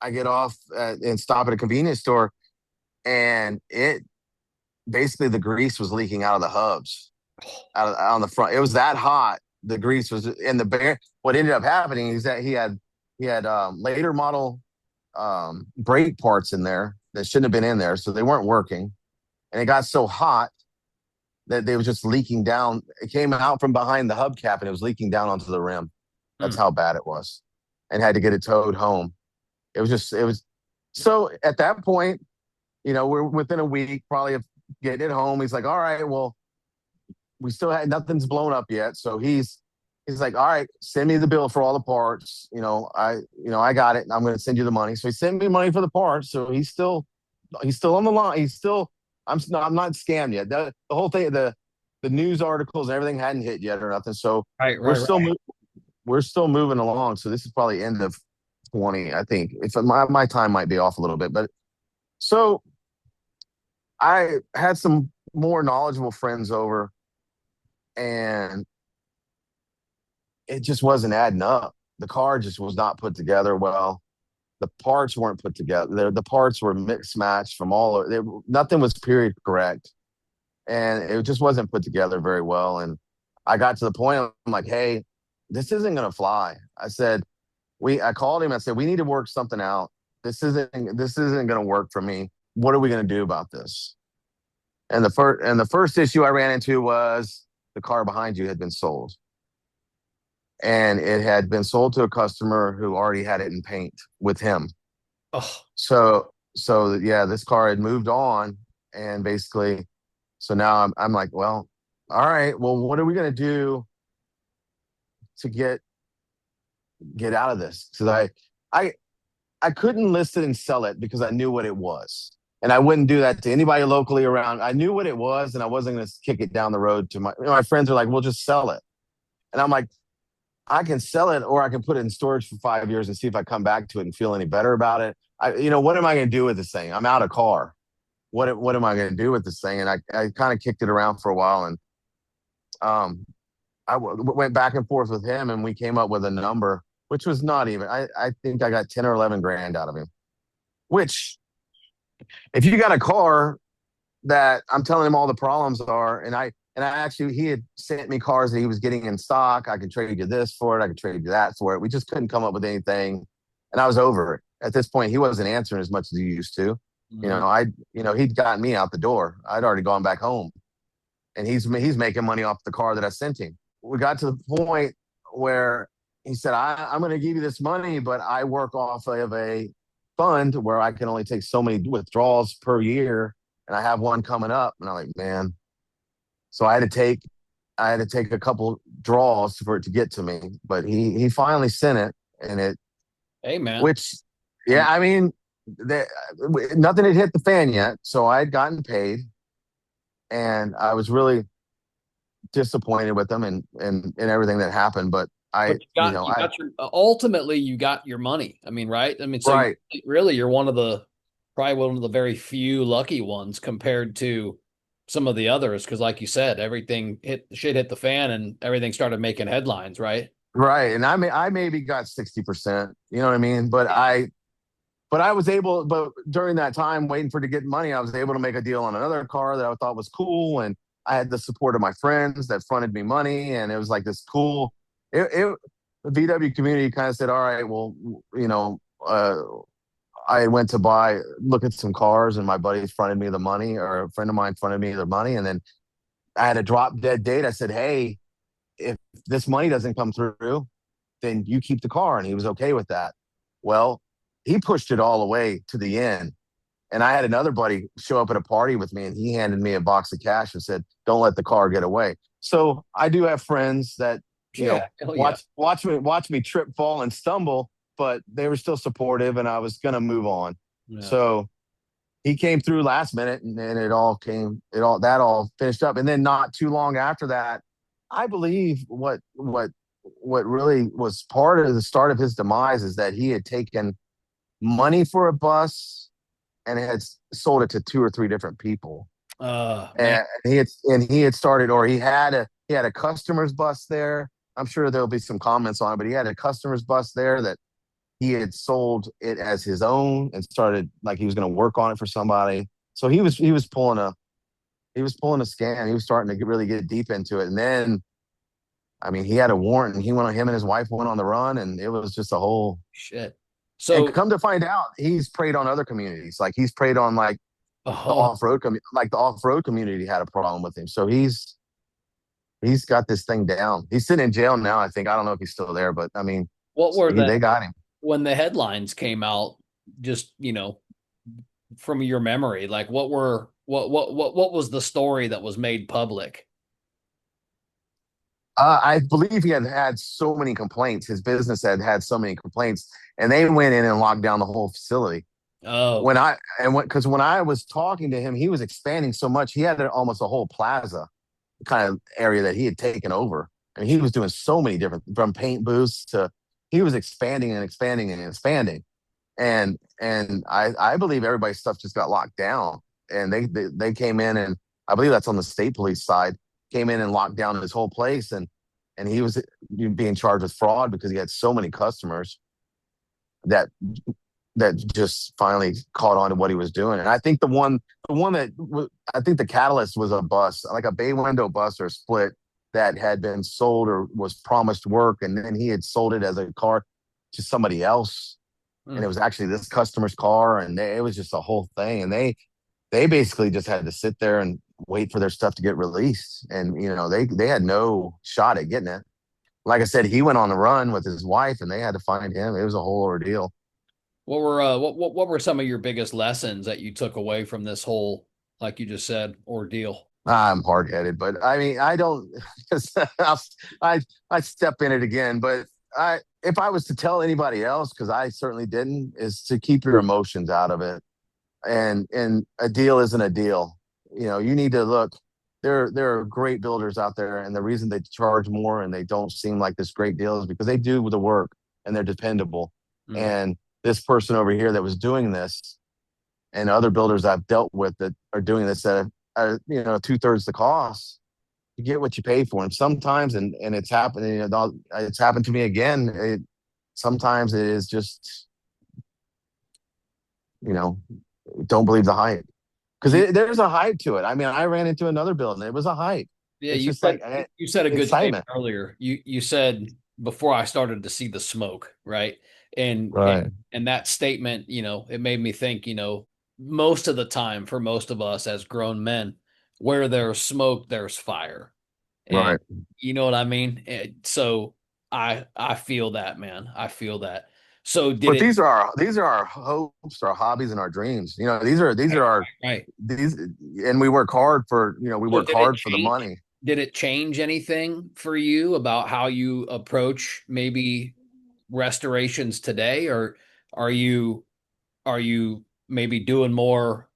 and stop at a convenience store, and it basically the grease was leaking out of the hubs, on the front. It was that hot. The grease was in the bear. What ended up happening is that he had later model brake parts in there that shouldn't have been in there, so they weren't working, and it got so hot that they was just leaking down. It came out from behind the hubcap, and it was leaking down onto the rim. That's Mm. how bad it was, and had to get it towed home. It was so at that point, we're within a week probably of getting it home. He's like, all right, well, we still had nothing's blown up yet. So he's like, all right, send me the bill for all the parts. I got it, and I'm going to send you the money. So he sent me money for the parts. So he's still on the line. I'm not scammed yet. The whole thing, the news articles and everything hadn't hit yet or nothing. So Right, we're right, still right. we're still moving along. So this is probably end of 20, I think. If my time might be off a little bit, but so I had some more knowledgeable friends over, and it just wasn't adding up. The car just was not put together well. The parts weren't put together. The parts were mixed matched from nothing was period correct, and it just wasn't put together very well. And I got to the point, I'm like, hey, this isn't gonna fly. I called him. I said, we need to work something out. This isn't gonna work for me. What are we gonna do about this? And the first issue I ran into was the car behind you had been sold, and it had been sold to a customer who already had it in paint with him. Oh, So yeah, this car had moved on, and basically, so now I'm like, well, all right, well, what are we gonna do to get out of this? Because I I couldn't list it and sell it because I knew what it was. And I wouldn't do that to anybody locally around. I knew what it was, and I wasn't going to kick it down the road to my friends are like, "We'll just sell it." And I'm like, I can sell it, or I can put it in storage for 5 years and see if I come back to it and feel any better about it. What am I going to do with this thing? I'm out of car. What am I going to do with this thing? And I kind of kicked it around for a while, and um, went back and forth with him, and we came up with a number, which was not even. I think I got 10 or 11 grand out of him. Which, if you got a car that I'm telling him all the problems are, and I actually, he had sent me cars that he was getting in stock. I could trade you this for it. I could trade you that for it. We just couldn't come up with anything, and I was over it. At this point, he wasn't answering as much as he used to. mm. He'd gotten me out the door. I'd already gone back home, and he's making money off the car that I sent him. We got to the point where he said, I'm going to give you this money, but I work off of a fund where I can only take so many withdrawals per year, and I have one coming up. And I'm like, man. So I had to take a couple draws for it to get to me, but he finally sent it, and Hey, man. which, yeah, I mean, the, nothing had hit the fan yet, so I had gotten paid, and I was really disappointed with them and everything that happened. But But I, you got your ultimately you got your money. I mean, right? I mean, so right, really you're probably one of the very few lucky ones compared to some of the others because like you said, everything hit the fan and everything started making headlines, right? right. And I maybe got 60%, you know what I mean? But I was able, but during that time waiting for to get money, I was able to make a deal on another car that I thought was cool. And I had the support of my friends that fronted me money. And it was like this cool, the VW community kind of said, all right, well, you know, I went to look at some cars and my buddies fronted me the money or a friend of mine fronted me the money. And then I had a drop dead date. I said, hey, if this money doesn't come through, then you keep the car. And he was okay with that. Well, he pushed it all the way to the end. And I had another buddy show up at a party with me and he handed me a box of cash and said, don't let the car get away. So I do have friends that, you know, Yeah, hell yeah. watch me trip, fall, and stumble, but they were still supportive and I was gonna move on. Yeah. So he came through last minute and then it all finished up. And then not too long after that, I believe what really was part of the start of his demise is that he had taken money for a bus and had sold it to two or three different people. Man. And he had started, or he had a customer's bus there. I'm sure there'll be some comments on it, but he had a customer's bus there that he had sold it as his own and started like he was going to work on it for somebody. So he was pulling a scam. He was starting to really get deep into it. And then, I mean, he had a warrant and him and his wife went on the run and it was just a whole, Shit. and So, come to find out, he's preyed on other communities. Like he's preyed on like oh, the off-road community had a problem with him. So he's got this thing down. He's sitting in jail now, I think. I don't know if he's still there, but I mean, what were they got him. when the headlines came out, just, from your memory, like what was the story that was made public? I believe he had so many complaints. His business had so many complaints, and they went in and locked down the whole facility. Oh, Because when I was talking to him, he was expanding so much. He had almost a whole plaza kind of area that he had taken over, and he was doing so many different, from paint booths to, he was expanding and expanding and expanding. And I believe everybody's stuff just got locked down, and they came in, and I believe that's on the state police side, came in and locked down his whole place, and he was being charged with fraud because he had so many customers that just finally caught on to what he was doing. And I think I think the catalyst was a bus, like a bay window bus or split that had been sold or was promised work, and then he had sold it as a car to somebody else, and hmm. it was actually this customer's car, and it was just a whole thing. And they basically just had to sit there and wait for their stuff to get released, and they had no shot at getting it. Like I said, he went on the run with his wife, and they had to find him. It was a whole ordeal. What were some of your biggest lessons that you took away from this whole, like you just said, ordeal? I'm hard headed, but I mean, I don't. I I step in it again, but if I was to tell anybody else, because I certainly didn't, is to keep your emotions out of it. And a deal isn't a deal. You need to look. There are great builders out there, and the reason they charge more and they don't seem like this great deal is because they do the work and they're dependable. Mm. And this person over here that was doing this, and other builders I've dealt with that are doing this at two-thirds the cost. You get what you pay for, and sometimes, and it's happening. It's happened to me again. Sometimes it is just, you know don't believe the hype, You, because there's a hype to it. I mean, I ran into another building. It was a hype. yeah, It's just like you said a good statement excitement. earlier. You said before I started to see the smoke, right? And Right. and that statement, it made me think, most of the time for most of us as grown men, where there's smoke, there's fire. And Right. you know what I mean? So I feel that, man. I feel that. So did But it these are our hopes, our hobbies, and our dreams. These are our right? these, and we So work hard for the money. did it change anything for you about how you approach maybe restorations today, or are you are you maybe doing more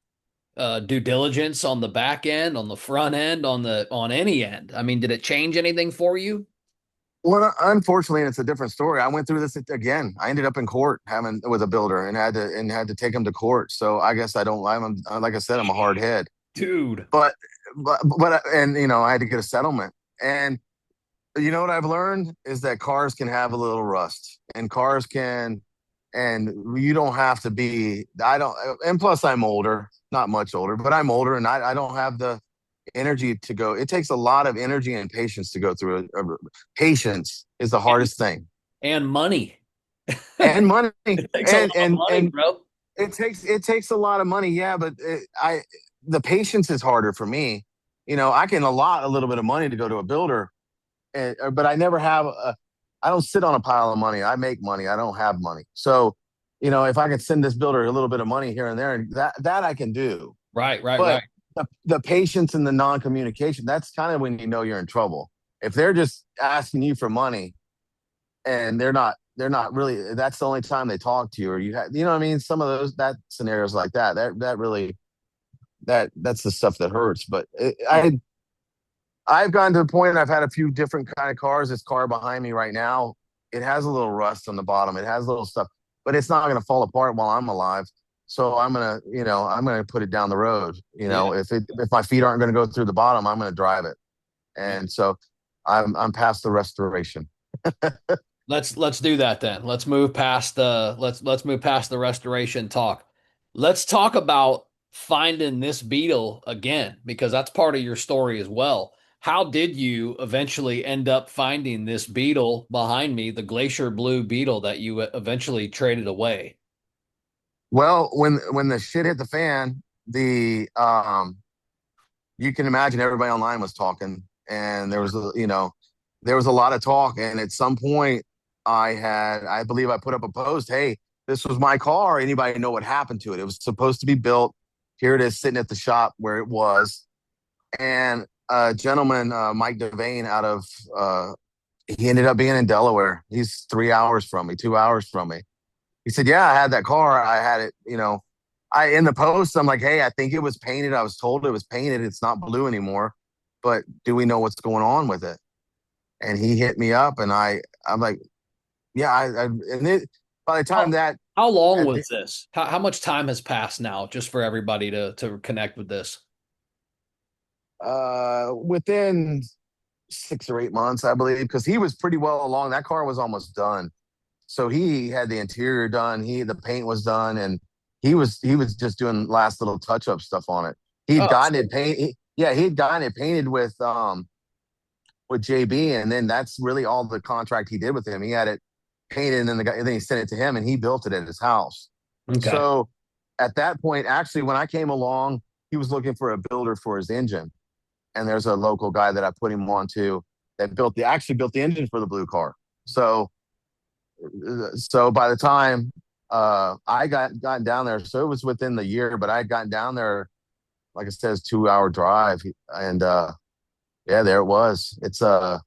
due diligence on the back end, on the front end, on any end? I mean, did it change anything for you? Well, unfortunately, it's a different story. I went through this again. I ended up in court having with a builder and had to take him to court. So I guess I don't. Like I said, I'm a hard head. Dude. But and I had to get a settlement. And You know what I've learned is that cars can have a little rust, and cars can, and you don't have to be. I don't, and plus I'm older, not much older, but I'm older, and I don't have the energy to go. It takes a lot of energy and patience to go through it. Patience is the and, hardest thing, and money. and money, It takes a lot of money, and bro. it takes a lot of money. Yeah, but I the patience is harder for me. I can allot a little bit of money to go to a builder, but I never have. I don't sit on a pile of money. I make money. I don't have money. So, if I could send this builder a little bit of money here and there, and that I can do. Right, right, But right. the patience and the non-communication, that's kind of when you know you're in trouble. If they're just asking you for money and they're not really, that's the only time they talk to you, or you know what I mean? Some of those, that scenarios like that really, that's the stuff that hurts. But Yeah. I've gotten to the point. I've had a few different kind of cars. This car behind me right now, it has a little rust on the bottom. It has a little stuff, but it's not going to fall apart while I'm alive. So I'm gonna put it down the road. Yeah. If my feet aren't going to go through the bottom, I'm going to drive it. Yeah. And so I'm past the restoration. Let's do that then. Let's move past the restoration talk. Let's talk about finding this beetle again because that's part of your story as well. How did you eventually end up finding this beetle behind me, the Glacier Blue Beetle that you eventually traded away? Well, when the shit hit the fan, the you can imagine everybody online was talking, and there was a lot of talk. And at some point, I believe I put up a post. Hey, this was my car. Anybody know what happened to it? It was supposed to be built. Here it is sitting at the shop where it was. And a gentleman, Mike Devane, he ended up being in Delaware. He's 3 hours from me, 2 hours from me. He said, "Yeah, I had that car. I had it. I in the post. I'm like, hey, I think it was painted. I was told it was painted. It's not blue anymore. But do we know what's going on with it?" And he hit me up, and I'm like, yeah, and by the time How, how long at was this? How much time has passed now, just for everybody to connect with this? within 6 or 8 months, I believe, because he was pretty well along. That car was almost done. So he had the interior done. The paint was done, and he was just doing last little touch up stuff on it. He'd Oh, gotten so it paint. Yeah, he'd gotten it painted with JB, and then that's really all the contract he did with him. He had it painted, and then he sent it to him, and he built it at his house. okay. So at that point, actually, when I came along, he was looking for a builder for his engine, and there's a local guy that I put him on to that actually built the engine for the blue car. So by the time I gotten down there, so it was within the year, but I had gotten down there, like I said, it's 2 hour drive, and yeah, there it was. Yeah,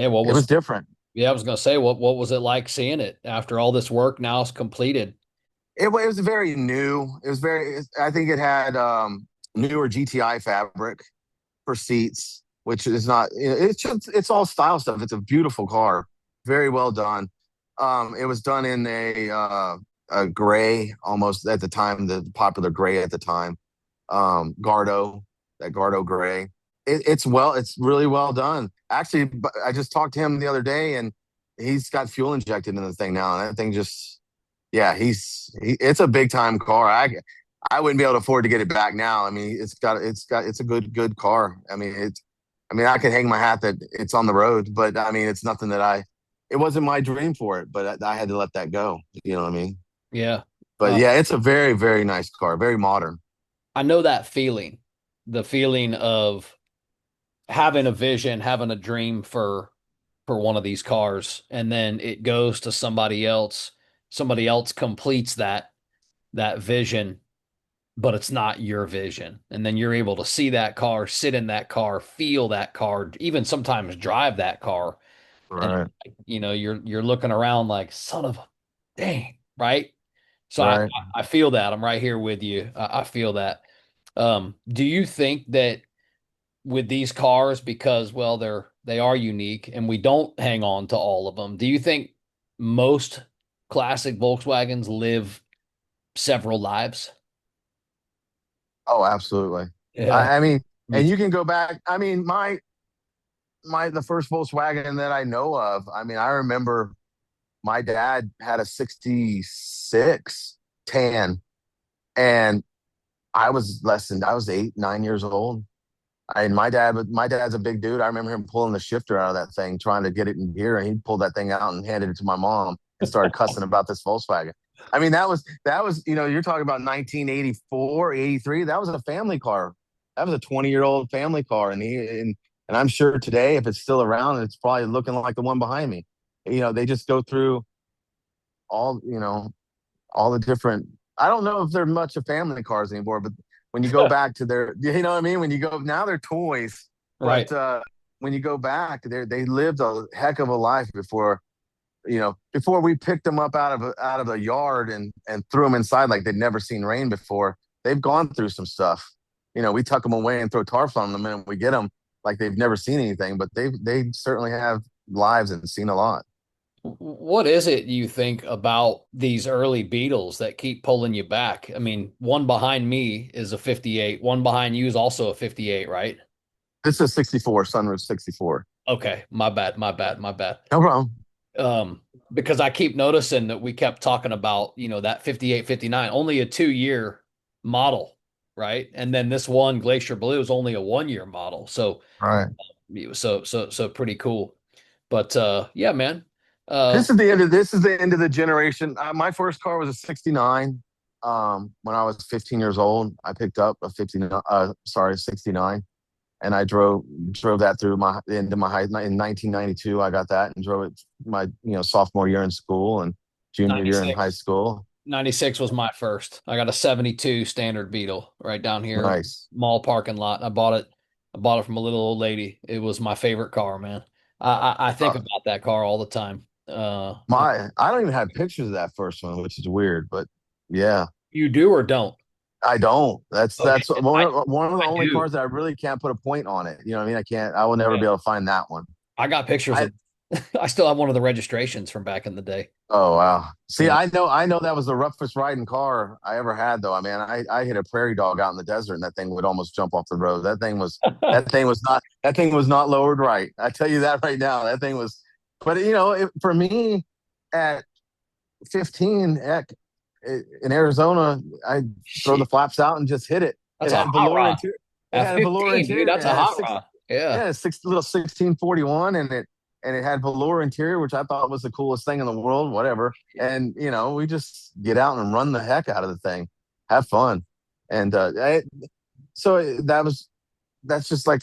what It was was different. Yeah, I was gonna say what was it like seeing it after all this work now is completed? It was very new. I think it had newer GTI fabric for seats, which is not. It's all style stuff. It's a beautiful car, very well done. It was done in a gray, almost at the time, the popular gray at the time, Gardo, that Gardo gray. It's really well done. Actually, I just talked to him the other day, and he's got fuel injected in the thing now, and that thing just, yeah, it's a big time car. I wouldn't be able to afford to get it back now. I mean, it's a good car. I mean, I could hang my hat that it's on the road, but I mean, it's nothing it wasn't my dream for it, but I had to let that go. You know what I mean? Yeah. But Uh, yeah, it's a very, very nice car, very modern. I know that feeling, the feeling of having a vision, having a dream for one of these cars, and then it goes to somebody else. Somebody else completes that vision, but it's not your vision. And then you're able to see that car, sit in that car, feel that car, even sometimes drive that car. And Right, you're looking around like, son of a dang, right? So right. I feel that. I'm right here with you. I feel that. Do you think that with these cars, because well, they are unique and we don't hang on to all of them, do you think most classic Volkswagens live several lives? Oh, absolutely. Yeah, I mean, me and too. you can go back. I mean, the first Volkswagen that I know of. I mean, I remember my dad had a 66 tan, and I was 8, 9 years old. And my dad's a big dude. I remember him pulling the shifter out of that thing, trying to get it in gear, and he pulled that thing out and handed it to my mom and started cussing about this Volkswagen. I mean, that was, you're talking about 1984, 83. That was a family car. That was a 20-year-old family car. And I'm sure today, if it's still around, it's probably looking like the one behind me. They just go through all, all the different. I don't know if they're much of family cars anymore, but when you go back to their, you know what I mean? When you go now, they're toys, Right. but when you go back, they lived a heck of a life before we picked them up out of a yard and threw them inside like they'd never seen rain before. They've gone through some stuff. We tuck them away and throw tarps on them the minute we get them, like they've never seen anything. But they certainly have lives and seen a lot. What is it you think about these early Beetles that keep pulling you back? I mean, one behind me is a 58, one behind you is also a 58, right? This is 64 Sunroof 64. Okay, my bad, my bad, my bad. No problem. Um, because I keep noticing that we kept talking about, that 58, 59, only a 2 year model, right? And then this one Glacier Blue is only a 1 year model. So, All right. so pretty cool. But yeah, man. This is the end of the generation. My first car was a 69. When I was 15 years old, I picked up a 59, 69, and I drove that through my into my high in 1992. I got that and drove it my sophomore year in school and junior year in high 96. school. 96 was my first. I got a 72 standard Beetle right down here, Nice. mall parking lot. I bought it. I bought it from a little old lady. It was my favorite car, man. I think Uh, about that car all the time. I don't even have pictures of that first one, which is weird, but yeah. You do or don't? I don't. Okay, That's one of the I only do. cars that I really can't put a point on it. You know what I mean? I can't. I will never Yeah, be able to find that one. I got pictures I of. I still have one of the registrations from back in the day. Oh wow. See, Yeah. I know that was the roughest riding car I ever had though. I mean, I hit a prairie dog out in the desert and that thing would almost jump off the road. That thing was not lowered right. I tell you that right now. That thing was but for me at 15, heck, in Arizona, I throw the Shit, flaps out and just hit it. that's It a had hot velour rod. interior. It At had a velour 15, dude, interior. that's It a had hot six rod. Yeah. Yeah, six little 1641, and it had velour interior, which I thought was the coolest thing in the world. Whatever, and we just get out and run the heck out of the thing, have fun, and so that's just like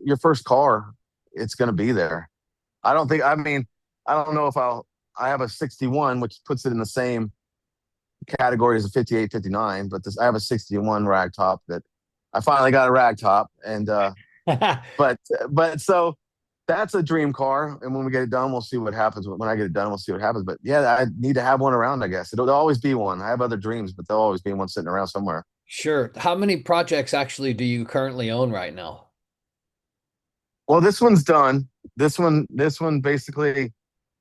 your first car. It's going to be there. I don't think. I mean, I don't know if I have a 61, which puts it in the same category as a 58, 59, but I have a 61 rag top that I finally got a rag top, and but so that's a dream car. And when we get it done, we'll see what happens. When I get it done, we'll see what happens. But yeah, I need to have one around, I guess. There'll always be one. I have other dreams, but there'll always be one sitting around somewhere. Sure. How many projects actually do you currently own right now? Well, this one's done. This one basically,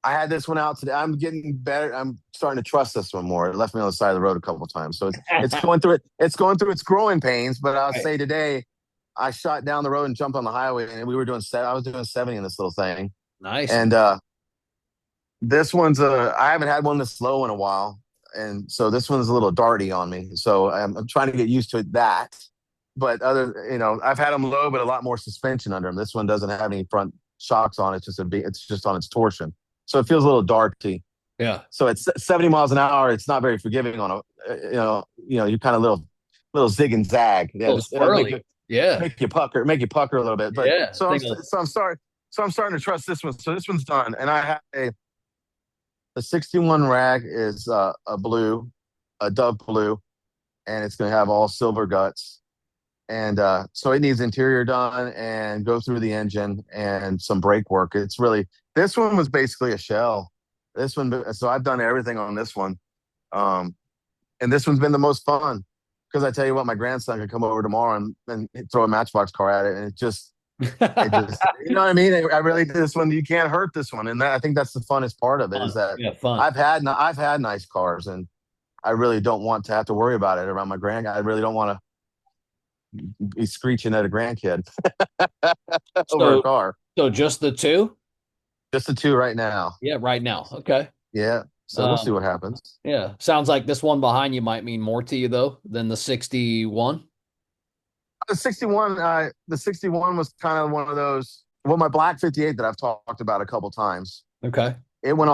I had this one out today. I'm getting better. I'm starting to trust this one more. It left me on the side of the road a couple of times. So it's going through it. It's going through its growing pains. But I'll Right. say today, I shot down the road and jumped on the highway, and I was doing 70 in this little thing. Nice, And man. this one's I haven't had one this slow in a while, and so this one's a little darty on me. So I'm trying to get used to that. But I've had them low, but a lot more suspension under them. This one doesn't have any front shocks on. It's just on its torsion, so it feels a little darty. Yeah. So it's 70 miles an hour. It's not very forgiving on a you kind of little zig and zag. A Yeah, little just it'll make swirly. you Yeah. make you pucker a little bit. But Yeah. so I'm Thing of- so I'm sorry. So I'm starting to trust this one. So this one's done, and I have the 61 rag is a Dub blue, and it's going to have all silver guts. And so it needs interior done and go through the engine and some brake work. This one was basically a shell. So I've done everything on this one. Um, and this one's been the most fun because I tell you what, my grandson could come over tomorrow and throw a Matchbox car at it. And it just, you know what I mean? I really, this one, you can't hurt this one. And I think that's the funnest part of it is Fun. that Yeah, fun. I've had nice cars, and I really don't want to have to worry about it around my grand. I really don't want to. be screeching at a grandkid over a So, car. so just the two? Just the two right now. Yeah, right now. Okay. Yeah. So we'll see Um, what happens. yeah. Sounds like this one behind you might mean more to you though than the 61. The 61 was kind of one of those. Well, my black 58 that I've talked about a couple times. Okay. It went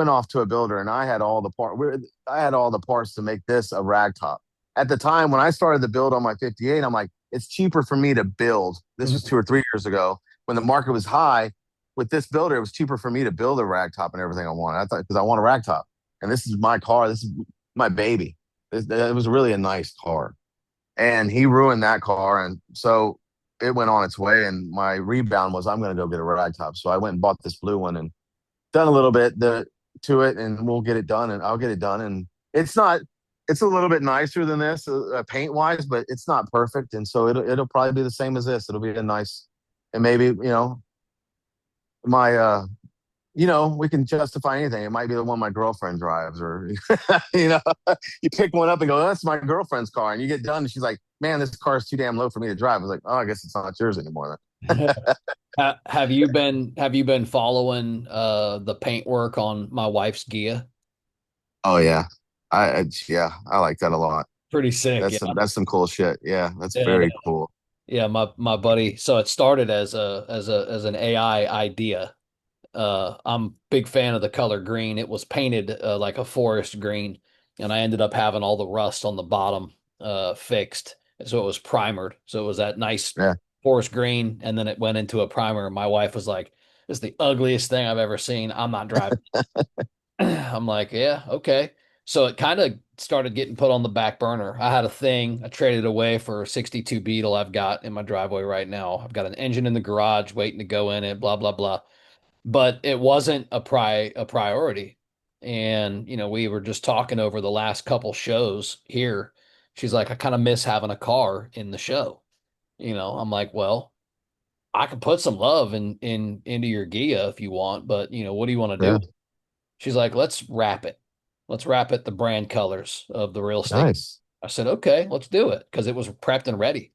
off to a builder, and I had all the parts to make this a rag top. At the time when I started the build on my 58, I'm like, it's cheaper for me to build. This was Mhm. 2 or 3 years ago when the market was high. With this builder, it was cheaper for me to build a rag top and everything I wanted. I thought because I want a rag top, and this is my car. This is my baby. It was really a nice car, and he ruined that car, and so it went on its way. And my rebound was, I'm going to go get a rag top. So I went and bought this blue one and done a little bit to it, and we'll get it done, and I'll get it done. And it's not, it's a little bit nicer than this paint wise, but it's not perfect. And so it'll probably be the same as this. It'll be a nice, and maybe my we can justify anything. It might be the one my girlfriend drives, or you know, you pick one up and go, that's my girlfriend's car, and you get done, and she's like, man, this car is too damn low for me to drive. I was like, oh, I guess it's not yours anymore Have you been following the paint work on my wife's Gia? Oh yeah, yeah, I like that a lot. Pretty sick, yeah. That's some cool shit. Yeah, that's And very cool. yeah, my buddy. So it started as an AI idea. I'm a big fan of the color green. It was painted like a forest green, and I ended up having all the rust on the bottom fixed. So it was primered. So it was that nice Yeah, forest green, and then it went into a primer. My wife was like, "This is the ugliest thing I've ever seen. I'm not driving." I'm like, "Yeah, okay." So it kind of started getting put on the back burner. I had a thing. I traded away for a 62 Beetle I've got in my driveway right now. I've got an engine in the garage waiting to go in it, blah blah blah, but it wasn't a priority. And we were just talking over the last couple shows here. She's like, I kind of miss having a car in the show. I'm like, well, I can put some love into your Gia if you want, but what do you want to do? yeah, She's like, let's wrap it. Let's wrap it the brand colors of the real estate. nice. I said, okay, let's do it because it was prepped and ready.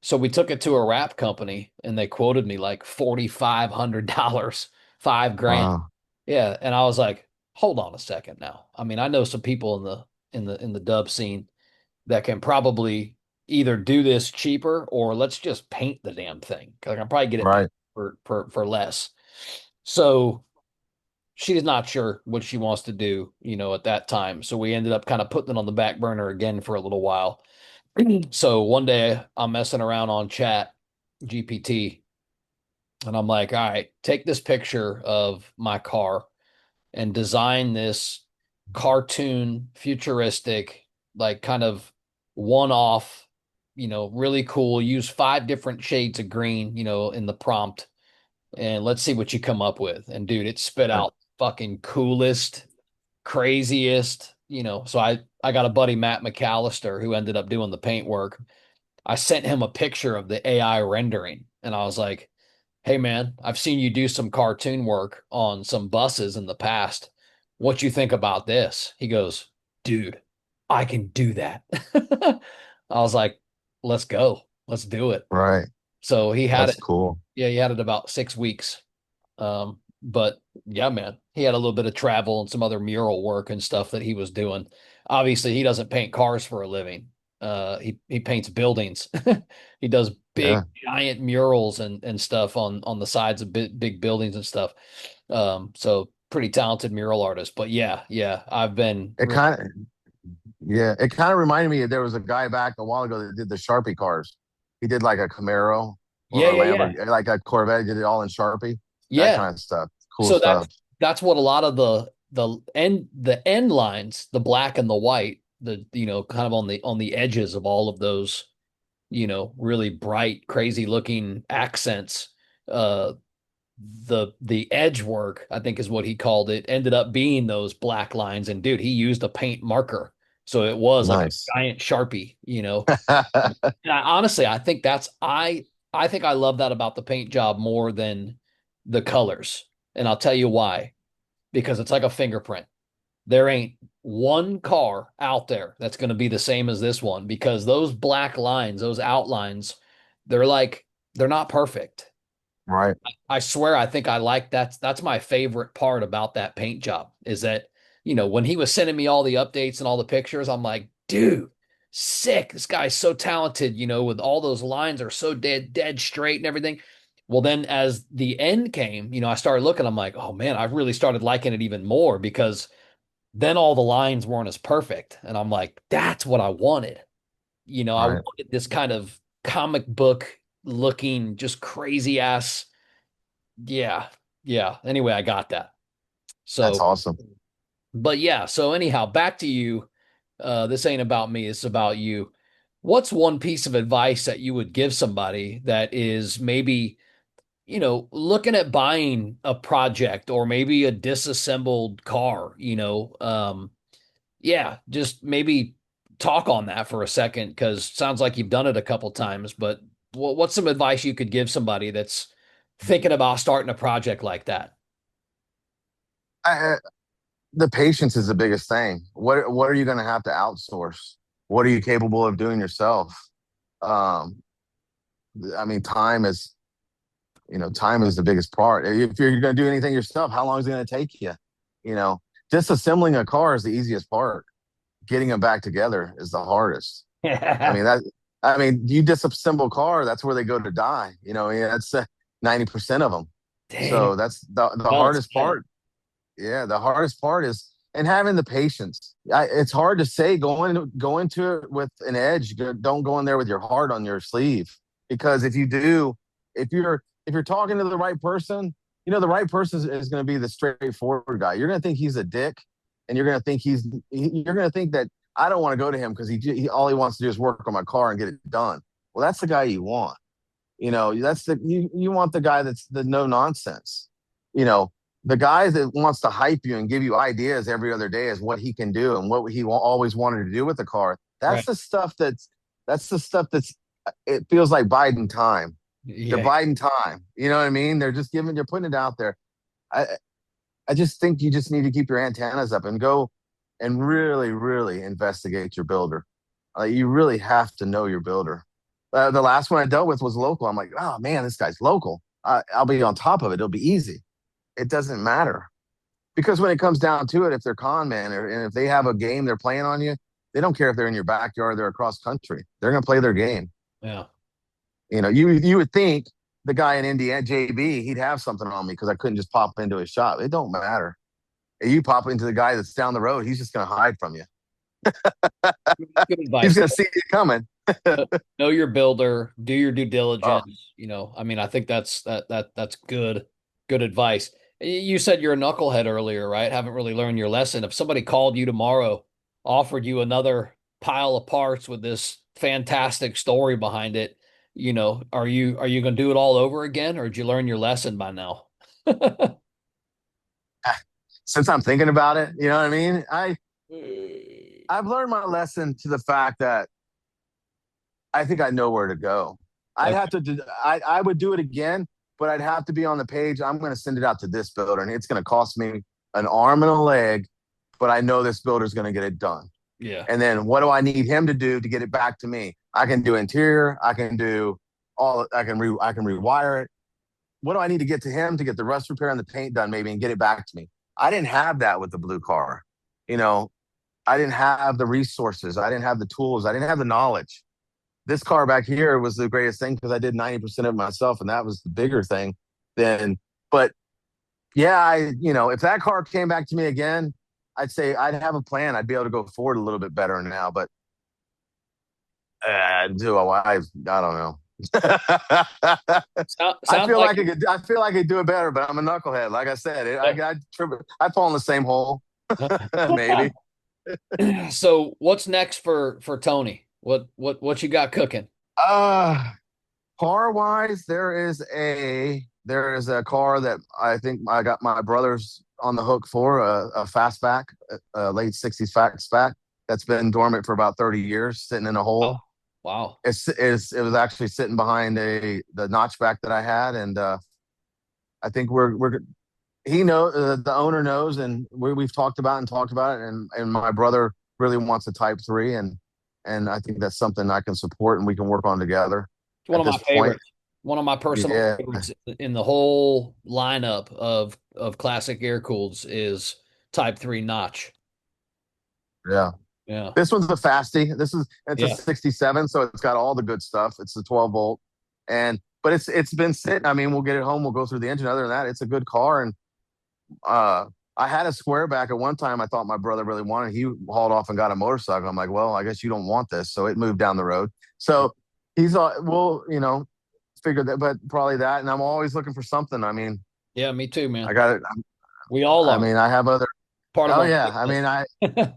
So we took it to a wrap company and they quoted me like $4,500, 5 grand. Wow, Yeah. And I was like, hold on a second now. I mean, I know some people in the dub scene that can probably either do this cheaper or let's just paint the damn thing. Cause I can probably get it painted right. for less. So she's not sure what she wants to do, at that time. So we ended up kind of putting it on the back burner again for a little while. So one day I'm messing around on chat GPT and I'm like, all right, take this picture of my car and design this cartoon, futuristic, like kind of one off, really cool. Use 5 different shades of green, in the prompt, and let's see what you come up with. And dude, it spit Right. out fucking coolest, craziest, So I got a buddy, Matt McAllister, who ended up doing the paint work. I sent him a picture of the AI rendering and I was like, hey man, I've seen you do some cartoon work on some buses in the past. What you think about this? He goes, dude, I can do that. I was like, let's go. Let's do it. Right. So he had That's it. cool. Yeah, he had it about 6 weeks. But yeah, man, he had a little bit of travel and some other mural work and stuff that he was doing. Obviously, he doesn't paint cars for a living. He paints buildings. He does big Yeah. giant murals and stuff on the sides of big buildings and stuff. So pretty talented mural artist. But yeah, I've been It really. kind of Yeah, it kind of reminded me there was a guy back a while ago that did the Sharpie cars. He did like a Camaro Yeah, or a yeah, yeah, Lamborghini, like a Corvette. He did it all in Sharpie. That yeah. kind of stuff. Cool So that's stuff. that's what a lot of the end lines, the black and the white, the kind of on the edges of all of those, really bright, crazy looking accents. Uh, the edge work, I think is what he called it, ended up being those black lines. And dude, he used a paint marker, so it was like a Nice. giant Sharpie. And honestly, I think I love that about the paint job more than the colors. And I'll tell you why. Because it's like a fingerprint. there ain't one car out there that's going to be the same as this one because those black lines, those outlines, they're like they're not perfect. Right. I swear I think I like that's my favorite part about that paint job is that, when he was sending me all the updates and all the pictures, I'm like, dude, sick. This guy's so talented, with all those lines are so dead straight and everything. Well, then as the end came, I started looking, I'm like, oh man, I really started liking it even more because then all the lines weren't as perfect. And I'm like, that's what I wanted. I Right. wanted this kind of comic book looking, just crazy ass. Yeah. Yeah. Anyway, I got that. That's So, awesome. but yeah. So, anyhow, back to you. This ain't about me. It's about you. What's one piece of advice that you would give somebody that is maybe, looking at buying a project or maybe a disassembled car, yeah, just maybe talk on that for a second because sounds like you've done it a couple times. But what's some advice you could give somebody that's thinking about starting a project like that? I, the patience is the biggest thing. What are you going to have to outsource? What are you capable of doing yourself? Um, I mean, time is the biggest part. If you're going to do anything yourself, how long is it going to take you? You know, disassembling a car is the easiest part. Getting them back together is the hardest. I mean that. I mean, you disassemble a car, that's where they go to die. Yeah, that's 90% of them. Dang, So that's the well hardest said. part. Yeah, the hardest part is and having the patience. It's hard to say go into it with an edge. Don't go in there with your heart on your sleeve because if you do, if you're talking to the right person, the right person is going to be the straightforward guy. You're going to think he's a dick, and you're going to think that I don't want to go to him because he all he wants to do is work on my car and get it done. Well, that's the guy you want. You want the guy that's the no nonsense. You know, the guy that wants to hype you and give you ideas every other day is what he can do and what he always wanted to do with the car. Right. That's the stuff that's it feels like Biden time. They're Yeah. Biden time. You know what I mean? They're putting it out there. I I just think you just need to keep your antennas up and go and really, really investigate your builder. You really have to know your builder. The last one I dealt with was local. I'm like, oh man, this guy's local. I'll be on top of it. It'll be easy. It doesn't matter because when it comes down to it, if they're con man and if they have a game they're playing on you, they don't care if they're in your backyard, they're across country. They're going to play their game. Yeah. You would think the guy in Indiana, JB, he'd have something on me because I couldn't just pop into his shop. It don't matter. You pop into the guy that's down the road, he's just going to hide from you. Good He's advice. going to see you coming. Know your builder, do your due Oh, diligence. I mean, I think that's good advice. You said you're a knucklehead earlier, right? Haven't really learned your lesson. If somebody called you tomorrow, offered you another pile of parts with this fantastic story behind it, are you going to do it all over again, or did you learn your lesson by now? since I'm thinking about it, you know what I mean? I've learned my lesson to the fact that I think I know where to go. I'd Okay. have to do, I would do it again, but I'd have to be on the page. I'm going to send it out to this builder and it's going to cost me an arm and a leg, but I know this builder's going to get it done. Yeah. And then what do I need him to do to get it back to me? I can do interior. I can do I can rewire it. What do I need to get to him to get the rust repair and the paint done maybe and get it back to me? I didn't have that with the blue car. You know, I didn't have the resources. I didn't have the tools. I didn't have the knowledge. This car back here was the greatest thing because I did 90% of it myself, and that was the bigger thing. Then, but yeah, if that car came back to me again, I'd say I'd have a plan. I'd be able to go forward a little bit better now. But I don't know. Sounds like I feel like I could do it better, but I'm a knucklehead. Like I said, I fall in the same hole. Maybe. So what's next for Tony? What you got cooking? Uh Car wise, there is a car that I think I got my brothers on the hook for a fastback, a late '60s fastback that's been dormant for about 30 years, sitting in a Wow. hole. Wow. It was actually sitting behind the notchback that I had, and I think he know the owner knows, and we've talked about and talked about it, and my brother really wants a Type 3, and I think that's something I can support and we can work on together It's one at of my this point. favorites. One of my personal Yeah, favorites in the whole lineup of classic air cooleds is Type 3 notch. yeah. Yeah. This one's a fasty. It's a Yeah. 67, so it's got all the good stuff. It's the 12 volt, and but it's been sitting. I mean, we'll get it home. We'll go through the engine. Other than that, it's a good car. And uh, I had a square back at one time. I thought my brother really wanted. He hauled off and got a motorcycle. I'm like, well, I guess you don't want this. So it moved down the road. So he's well, figured that, but probably that. And I'm always looking for something. I mean, Yeah, me too, I man. got it. We all I are mean, I have other. part of Oh our yeah. I sickness. mean,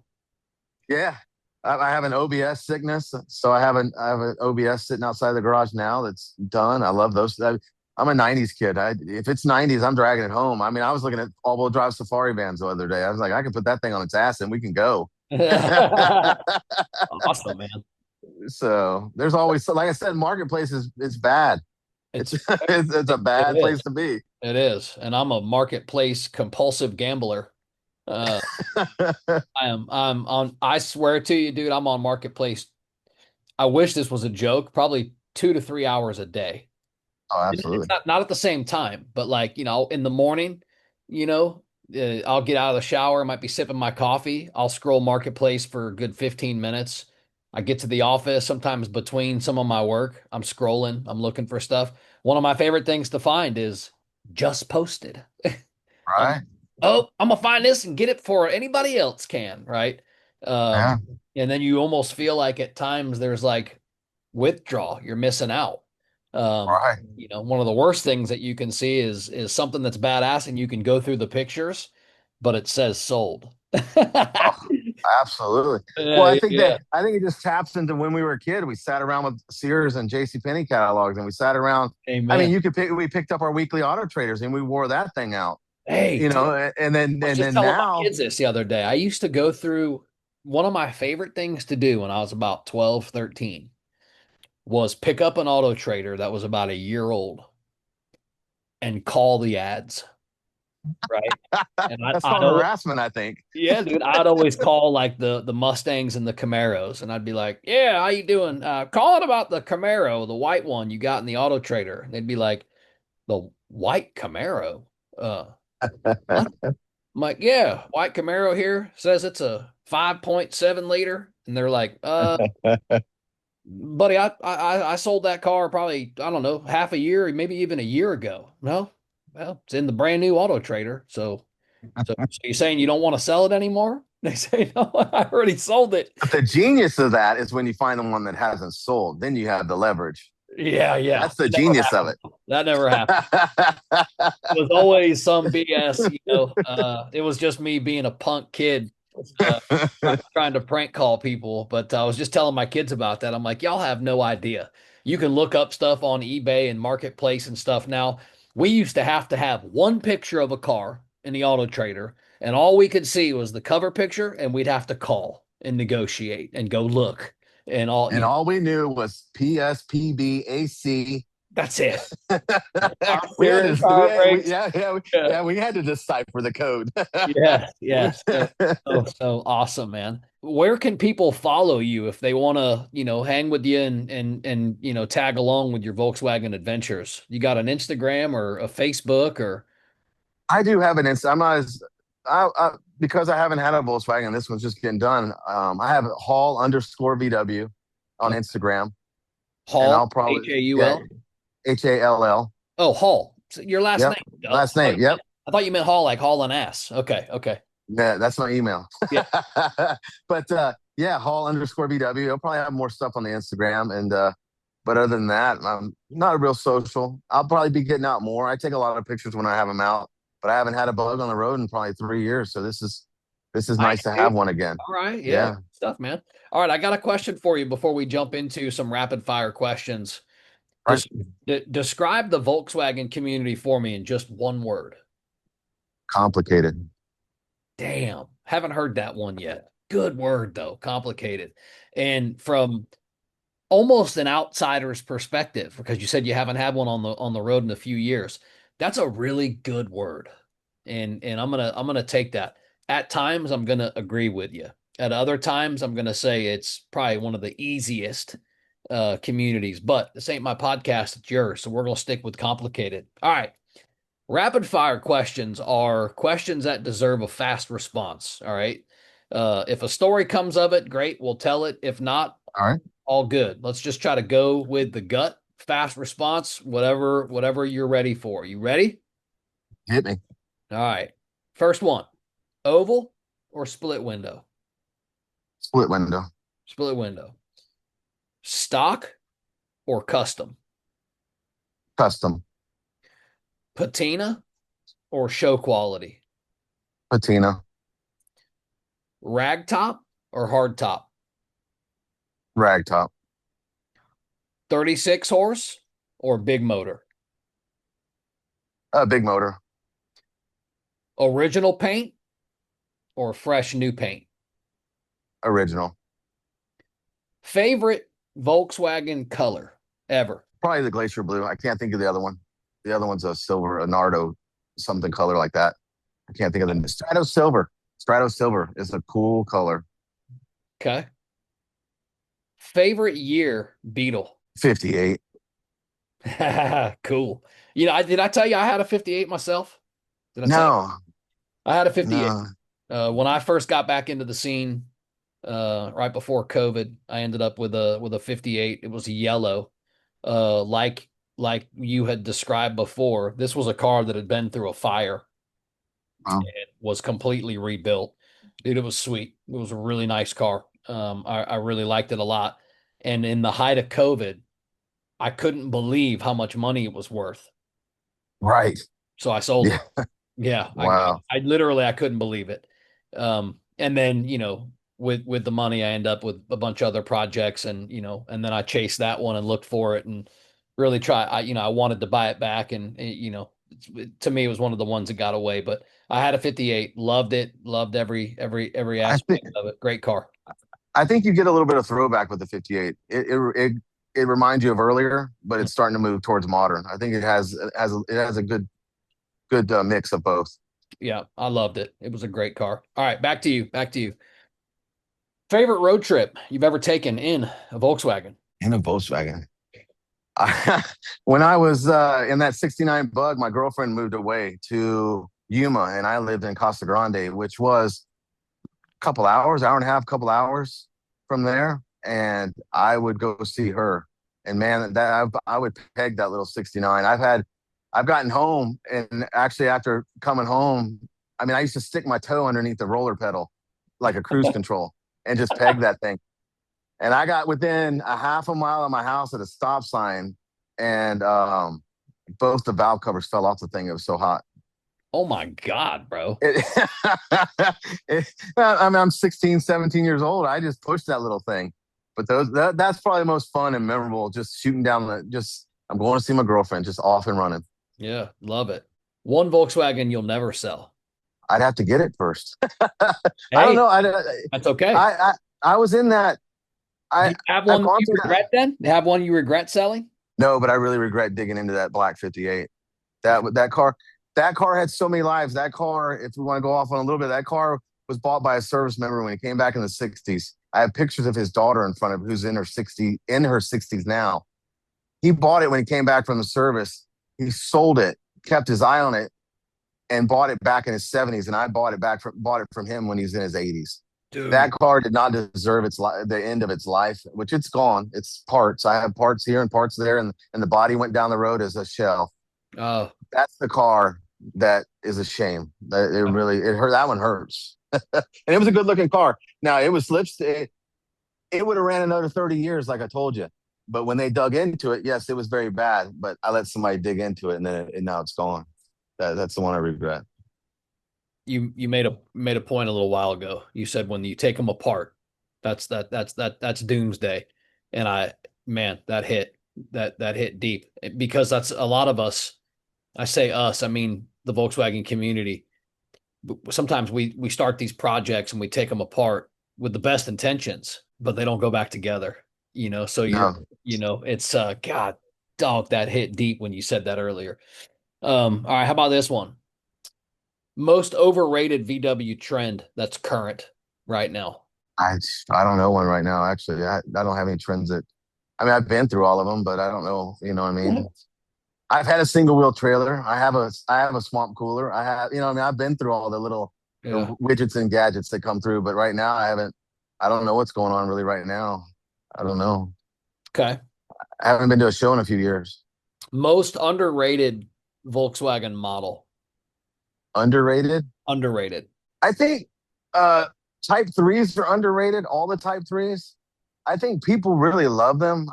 yeah. I have an OBS sickness, so I have an OBS sitting outside the garage now that's done. I love those. I'm a '90s kid. If it's '90s, I'm dragging it home. I mean, I was looking at all-wheel drive Safari vans the other day. I was like, I can put that thing on its ass and we can go. Awesome, man. So there's always, like I said, marketplace is bad. It's It's it's a it bad is. place to be. It is. And I'm a marketplace compulsive gambler. Uh I'm on I swear to you, dude, I'm on marketplace. I wish this was a joke, probably 2 to 3 hours a day. Oh, It's absolutely. not at the same time, but like, in the morning, I'll get out of the shower, might be sipping my coffee. I'll scroll Marketplace for a good 15 minutes. I get to the office, sometimes between some of my work, I'm scrolling, I'm looking for stuff. One of my favorite things to find is just posted. Um, Right? oh, I'm gonna find this and get it before anybody else can, right? Um, Yeah. and then you almost feel like at times there's like withdraw, you're missing out. Um, Right. one of the worst things that you can see is something that's badass and you can go through the pictures, but it says sold. Oh, absolutely. Well, Yeah, yeah, yeah. I think it just taps into when we were a kid. We sat around with Sears and J.C. Penney catalogs, and we sat around. I mean, Amen. we picked up our weekly auto traders, and we wore that thing out. Hey, dude, I was And just then telling my now, kids this the other day. I used to go through one of my favorite things to do when I was about 12, 13 was pick up an auto trader that was about a year old and call the ads, right? And that's I'd called always, harassment, I think. yeah, dude, I'd always call like the Mustangs and the Camaros, and I'd be like, "Yeah, how you doing? Calling about the Camaro, the white one you got in the auto trader." And they'd be like, "The white Camaro? What?" I'm like, "Yeah, white Camaro here says it's a 5.7 liter," and they're like, buddy, I sold that car probably, I don't know, half a year, maybe even a year ago. No, well, it's in the brand new auto trader. So you're saying you don't want to sell it anymore? They say, no, I already sold it. But the genius of that is when you find the one that hasn't sold, then you have the leverage. Yeah, yeah. That's the That never genius of happened. it. That never happened. It was always some BS, it was just me being a punk kid, uh, trying to prank call people. But I was just telling my kids about that. I'm like, y'all have no idea. You can look up stuff on eBay and Marketplace and stuff now. We used to have one picture of a car in the auto trader, and all we could see was the cover picture, and we'd have to call and negotiate and go look and all, And all we knew was PSPBAC. that's it. Our We had serious to, car breaks. Yeah. we had to decipher the code. Yes, yes. So awesome, man. Where can people follow you if they want to, hang with you and tag along with your Volkswagen adventures? You got an Instagram or a Facebook or I do have an instant. I'm not as because I haven't had a Volkswagen. This one's just getting done. I have Hall underscore VW on uh, Instagram, and Hall, I'll probably yeah Hall? HALL. Oh, Hall. So your last Yep, name, duh. last name. Yep, I thought you meant Hall like Hall and ass. Okay, okay. yeah, that's my email. Yeah. But yeah, Hall underscore VW. I'll probably have more stuff on the Instagram, and but other than that, I'm not a real social. I'll probably be getting out more. I take a lot of pictures when I have them out, but I haven't had a bug on the road in probably 3 years. So this is Nice, nice to have dude. one again. All right. Yeah. Yeah. Good stuff, man. All right. I got a question for you before we jump into some rapid fire questions. Right. Describe the Volkswagen community for me in just one word. Complicated. Damn, haven't heard that one yet. Good word though, complicated. And from almost an outsider's perspective, because you said you haven't had one on the road in a few years, that's a really good word. and I'm gonna take that. At times, I'm gonna agree with you. At other times, I'm gonna say it's probably one of the easiest communities. But this ain't my podcast; it's yours, so we're gonna stick with complicated. All right. Rapid fire questions are questions that deserve a fast response. All right. If a story comes of it, great, we'll tell it. If not, All right. all good. Let's just try to go with the gut, fast response, whatever you're ready for. You ready? Hit me. All right. First one, oval or split window? Split window. Split window. Stock or custom? Custom. Patina or show quality? Patina. Rag top or hard top? Rag top. 36 horse or big motor? Big motor. Original paint or fresh new paint? Original. Favorite Volkswagen color ever? Probably the Glacier Blue. I can't think of the other one. The other one's a silver, a Nardo, something color like that. I can't think of the Strato Silver. Strato Silver is a cool color. Okay. Favorite year Beetle? 58. Cool. Did I tell you I had a 58 myself? Did I tell you? No, I had a 58. no. When I first got back into the scene, right before COVID, I ended up with a 58. It was yellow, like you had described before. This was a car that had been through a fire Oh, and was completely rebuilt. Dude, it was sweet. It was a really nice car. I really liked it a lot. And in the height of COVID, I couldn't believe how much money it was worth. right. So I sold Yeah. it. Yeah, Wow. I literally I couldn't believe it. And then with the money, I end up with a bunch of other projects, and and then I chased that one and looked for it and really try. I wanted to buy it back, and to me it was one of the ones that got away. But I had a 58, loved it, loved every I think aspect of it. Great car. I think you get a little bit of throwback with the 58. It reminds you of earlier, but it's starting to move towards modern. I think it has a good mix of both. Yeah, I loved it. It was a great car. All right, back to you. Back to you. Favorite road trip you've ever taken in a Volkswagen? In a Volkswagen. When I was in that 69 Bug, my girlfriend moved away to Yuma, and I lived in Casa Grande, which was a couple hours, hour and a half, couple hours from there. And I would go see her. And man, I would peg that little 69. I've gotten home, and actually after coming home, I mean, I used to stick my toe underneath the roller pedal like a cruise control and just peg that thing. And I got within a half a mile of my house at a stop sign, and both the valve covers fell off the thing. It was so hot. Oh my God, bro. It, I mean, I'm 16, 17 years old. I just pushed that little thing. But that's probably the most fun and memorable. Just shooting down I'm going to see my girlfriend, just off and running. Yeah, love it. One Volkswagen you'll never sell. I'd have to get it first. I don't Hey, know. that's okay. I, I was in that. Do I you have I've one that gone you through that. regret then? Do you have one you regret selling? No, but I really regret digging into that black 58. That car had so many lives. That car, if we want to go off on a little bit, that car was bought by a service member when he came back in the 60s. I have pictures of his daughter in front of who's in her 60s now. He bought it when he came back from the service. He sold it, kept his eye on it, and bought it back in his 70s. And I bought it from him when he was in his 80s. That Dude. car did not deserve the end of its life, which it's gone. It's parts. I have parts here and parts there, and the body went down the road as a shell. Oh, That's the car that is a shame. It hurt. That one hurts. And it was a good looking car. Now it was slips. It would have ran another 30 years, like I told you. But when they dug into it, yes, it was very bad. But I let somebody dig into it, and now it's gone. That's the one I regret. you made a point a little while ago. You said when you take them apart, that's doomsday. And man, that hit deep because that's a lot of us. I say us, I mean the Volkswagen community. Sometimes we start these projects and we take them apart with the best intentions, but they don't go back together. So No, it's God, dog, that hit deep when you said that earlier. All right, how about this one? Most overrated VW trend that's current right now. I I don't know one right now. Actually, I don't have any trends that. I mean, I've been through all of them, but I don't know. You know what I mean? I've had a single wheel trailer. I have a swamp cooler. I have, you know, what I mean, I've been through all the little Yeah. widgets and gadgets that come through, but right now I haven't. I don't know what's going on really right now. I don't know. Okay. I haven't been to a show in a few years. Most underrated Volkswagen model. Underrated? Underrated. I think uh Type threes are underrated. All the Type threes. I think people really love them.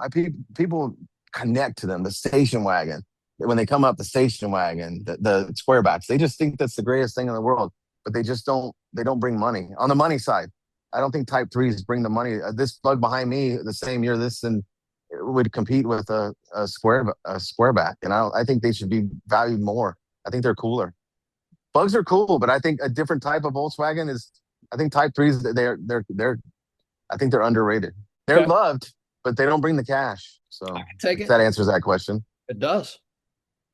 People connect to them. The station wagon. When they come up, the station wagon, the square backs, they just think that's the greatest thing in the world. But they just don't. They don't bring money on the money side. I don't think Type threes bring the money. This bug behind me, the same year this and would compete with a square back, and I think they should be valued more. I think they're cooler. Bugs are cool, but I think a different type of Volkswagen is. I think Type threes they're. I think they're underrated. They're Okay. loved, but they don't bring the cash. I So can take if it. that answers that question. It does.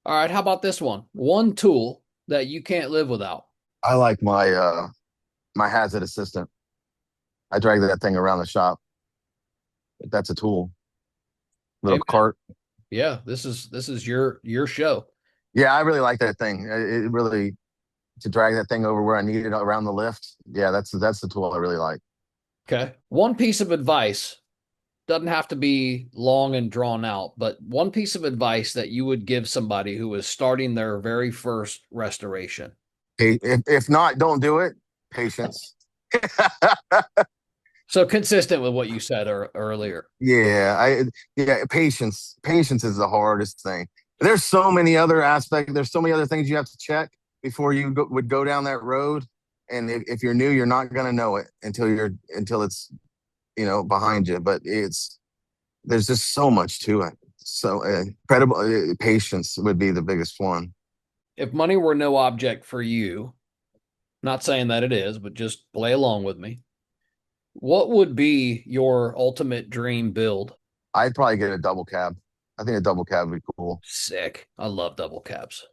All right. How about this one? One tool that you can't live without. I like my hazard assistant. I drag that thing around the shop. That's a tool. Hey, Little man. cart. Yeah, this is your show. Yeah, I really like that thing. It really to drag that thing over where I need it around the lift. Yeah, that's the tool I really like. Okay. One piece of advice doesn't have to be long and drawn out, but one piece of advice that you would give somebody who is starting their very first restoration. If not, don't do it. Patience. So consistent with what you said earlier. Yeah, patience. Patience is the hardest thing. There's so many other aspects. There's so many other things you have to check before would go down that road. And if you're new, you're not gonna know it until it's behind you. But there's just so much to it. So incredible patience would be the biggest one. If money were no object for you, not saying that it is, but just play along with me. What would be your ultimate dream build? I'd probably get a double cab. I think a double cab would be cool. Sick. I love double cabs.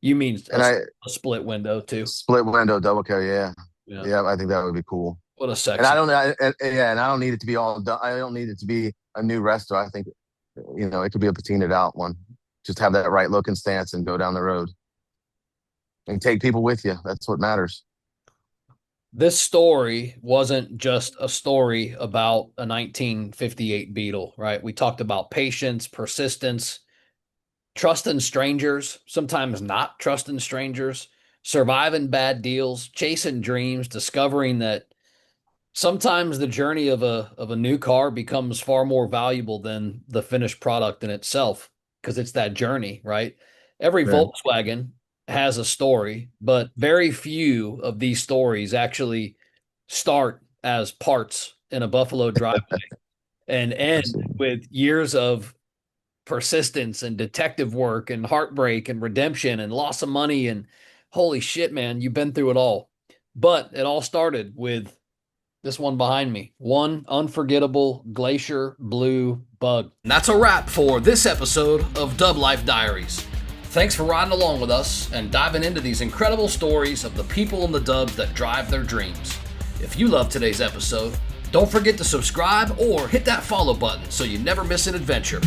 You mean And I a split window too? split window double cab. Yeah, Yeah. yeah. I think that would be cool. What a And I sexy. don't yeah, and I don't need it to be all done. I don't need it to be a new resto. I think it could be a patinaed out one. Just have that right look and stance and go down the road and take people with you. That's what matters. This story wasn't just a story about a 1958 Beetle, right? We talked about patience, persistence, trusting strangers, sometimes not trusting strangers, surviving bad deals, chasing dreams, discovering that sometimes the journey of a new car becomes far more valuable than the finished product in itself because it's that journey, right? Every Yeah. Volkswagen has a story, but very few of these stories actually start as parts in a Buffalo driveway and end Absolutely. with years of persistence and detective work and heartbreak and redemption and loss of money and holy shit, man, you've been through it all. But it all started with this one behind me. One unforgettable Glacier Blue Bug. And that's a wrap for this episode of Dub Life Diaries. Thanks for riding along with us and diving into these incredible stories of the people in the dubs that drive their dreams. If you love today's episode, don't forget to subscribe or hit that follow button so you never miss an adventure.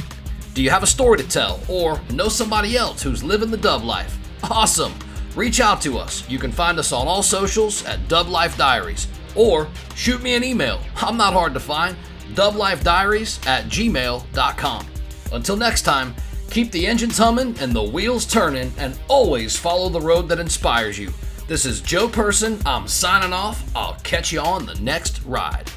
Do you have a story to tell or know somebody else who's living the dub life? Awesome! Reach out to us. You can find us on all socials at Dub Life Diaries or shoot me an email. I'm not hard to find. dublifediaries@gmail.com. Until next time, keep the engines humming and the wheels turning and always follow the road that inspires you. This is Joe Person. I'm signing off. I'll catch you on the next ride.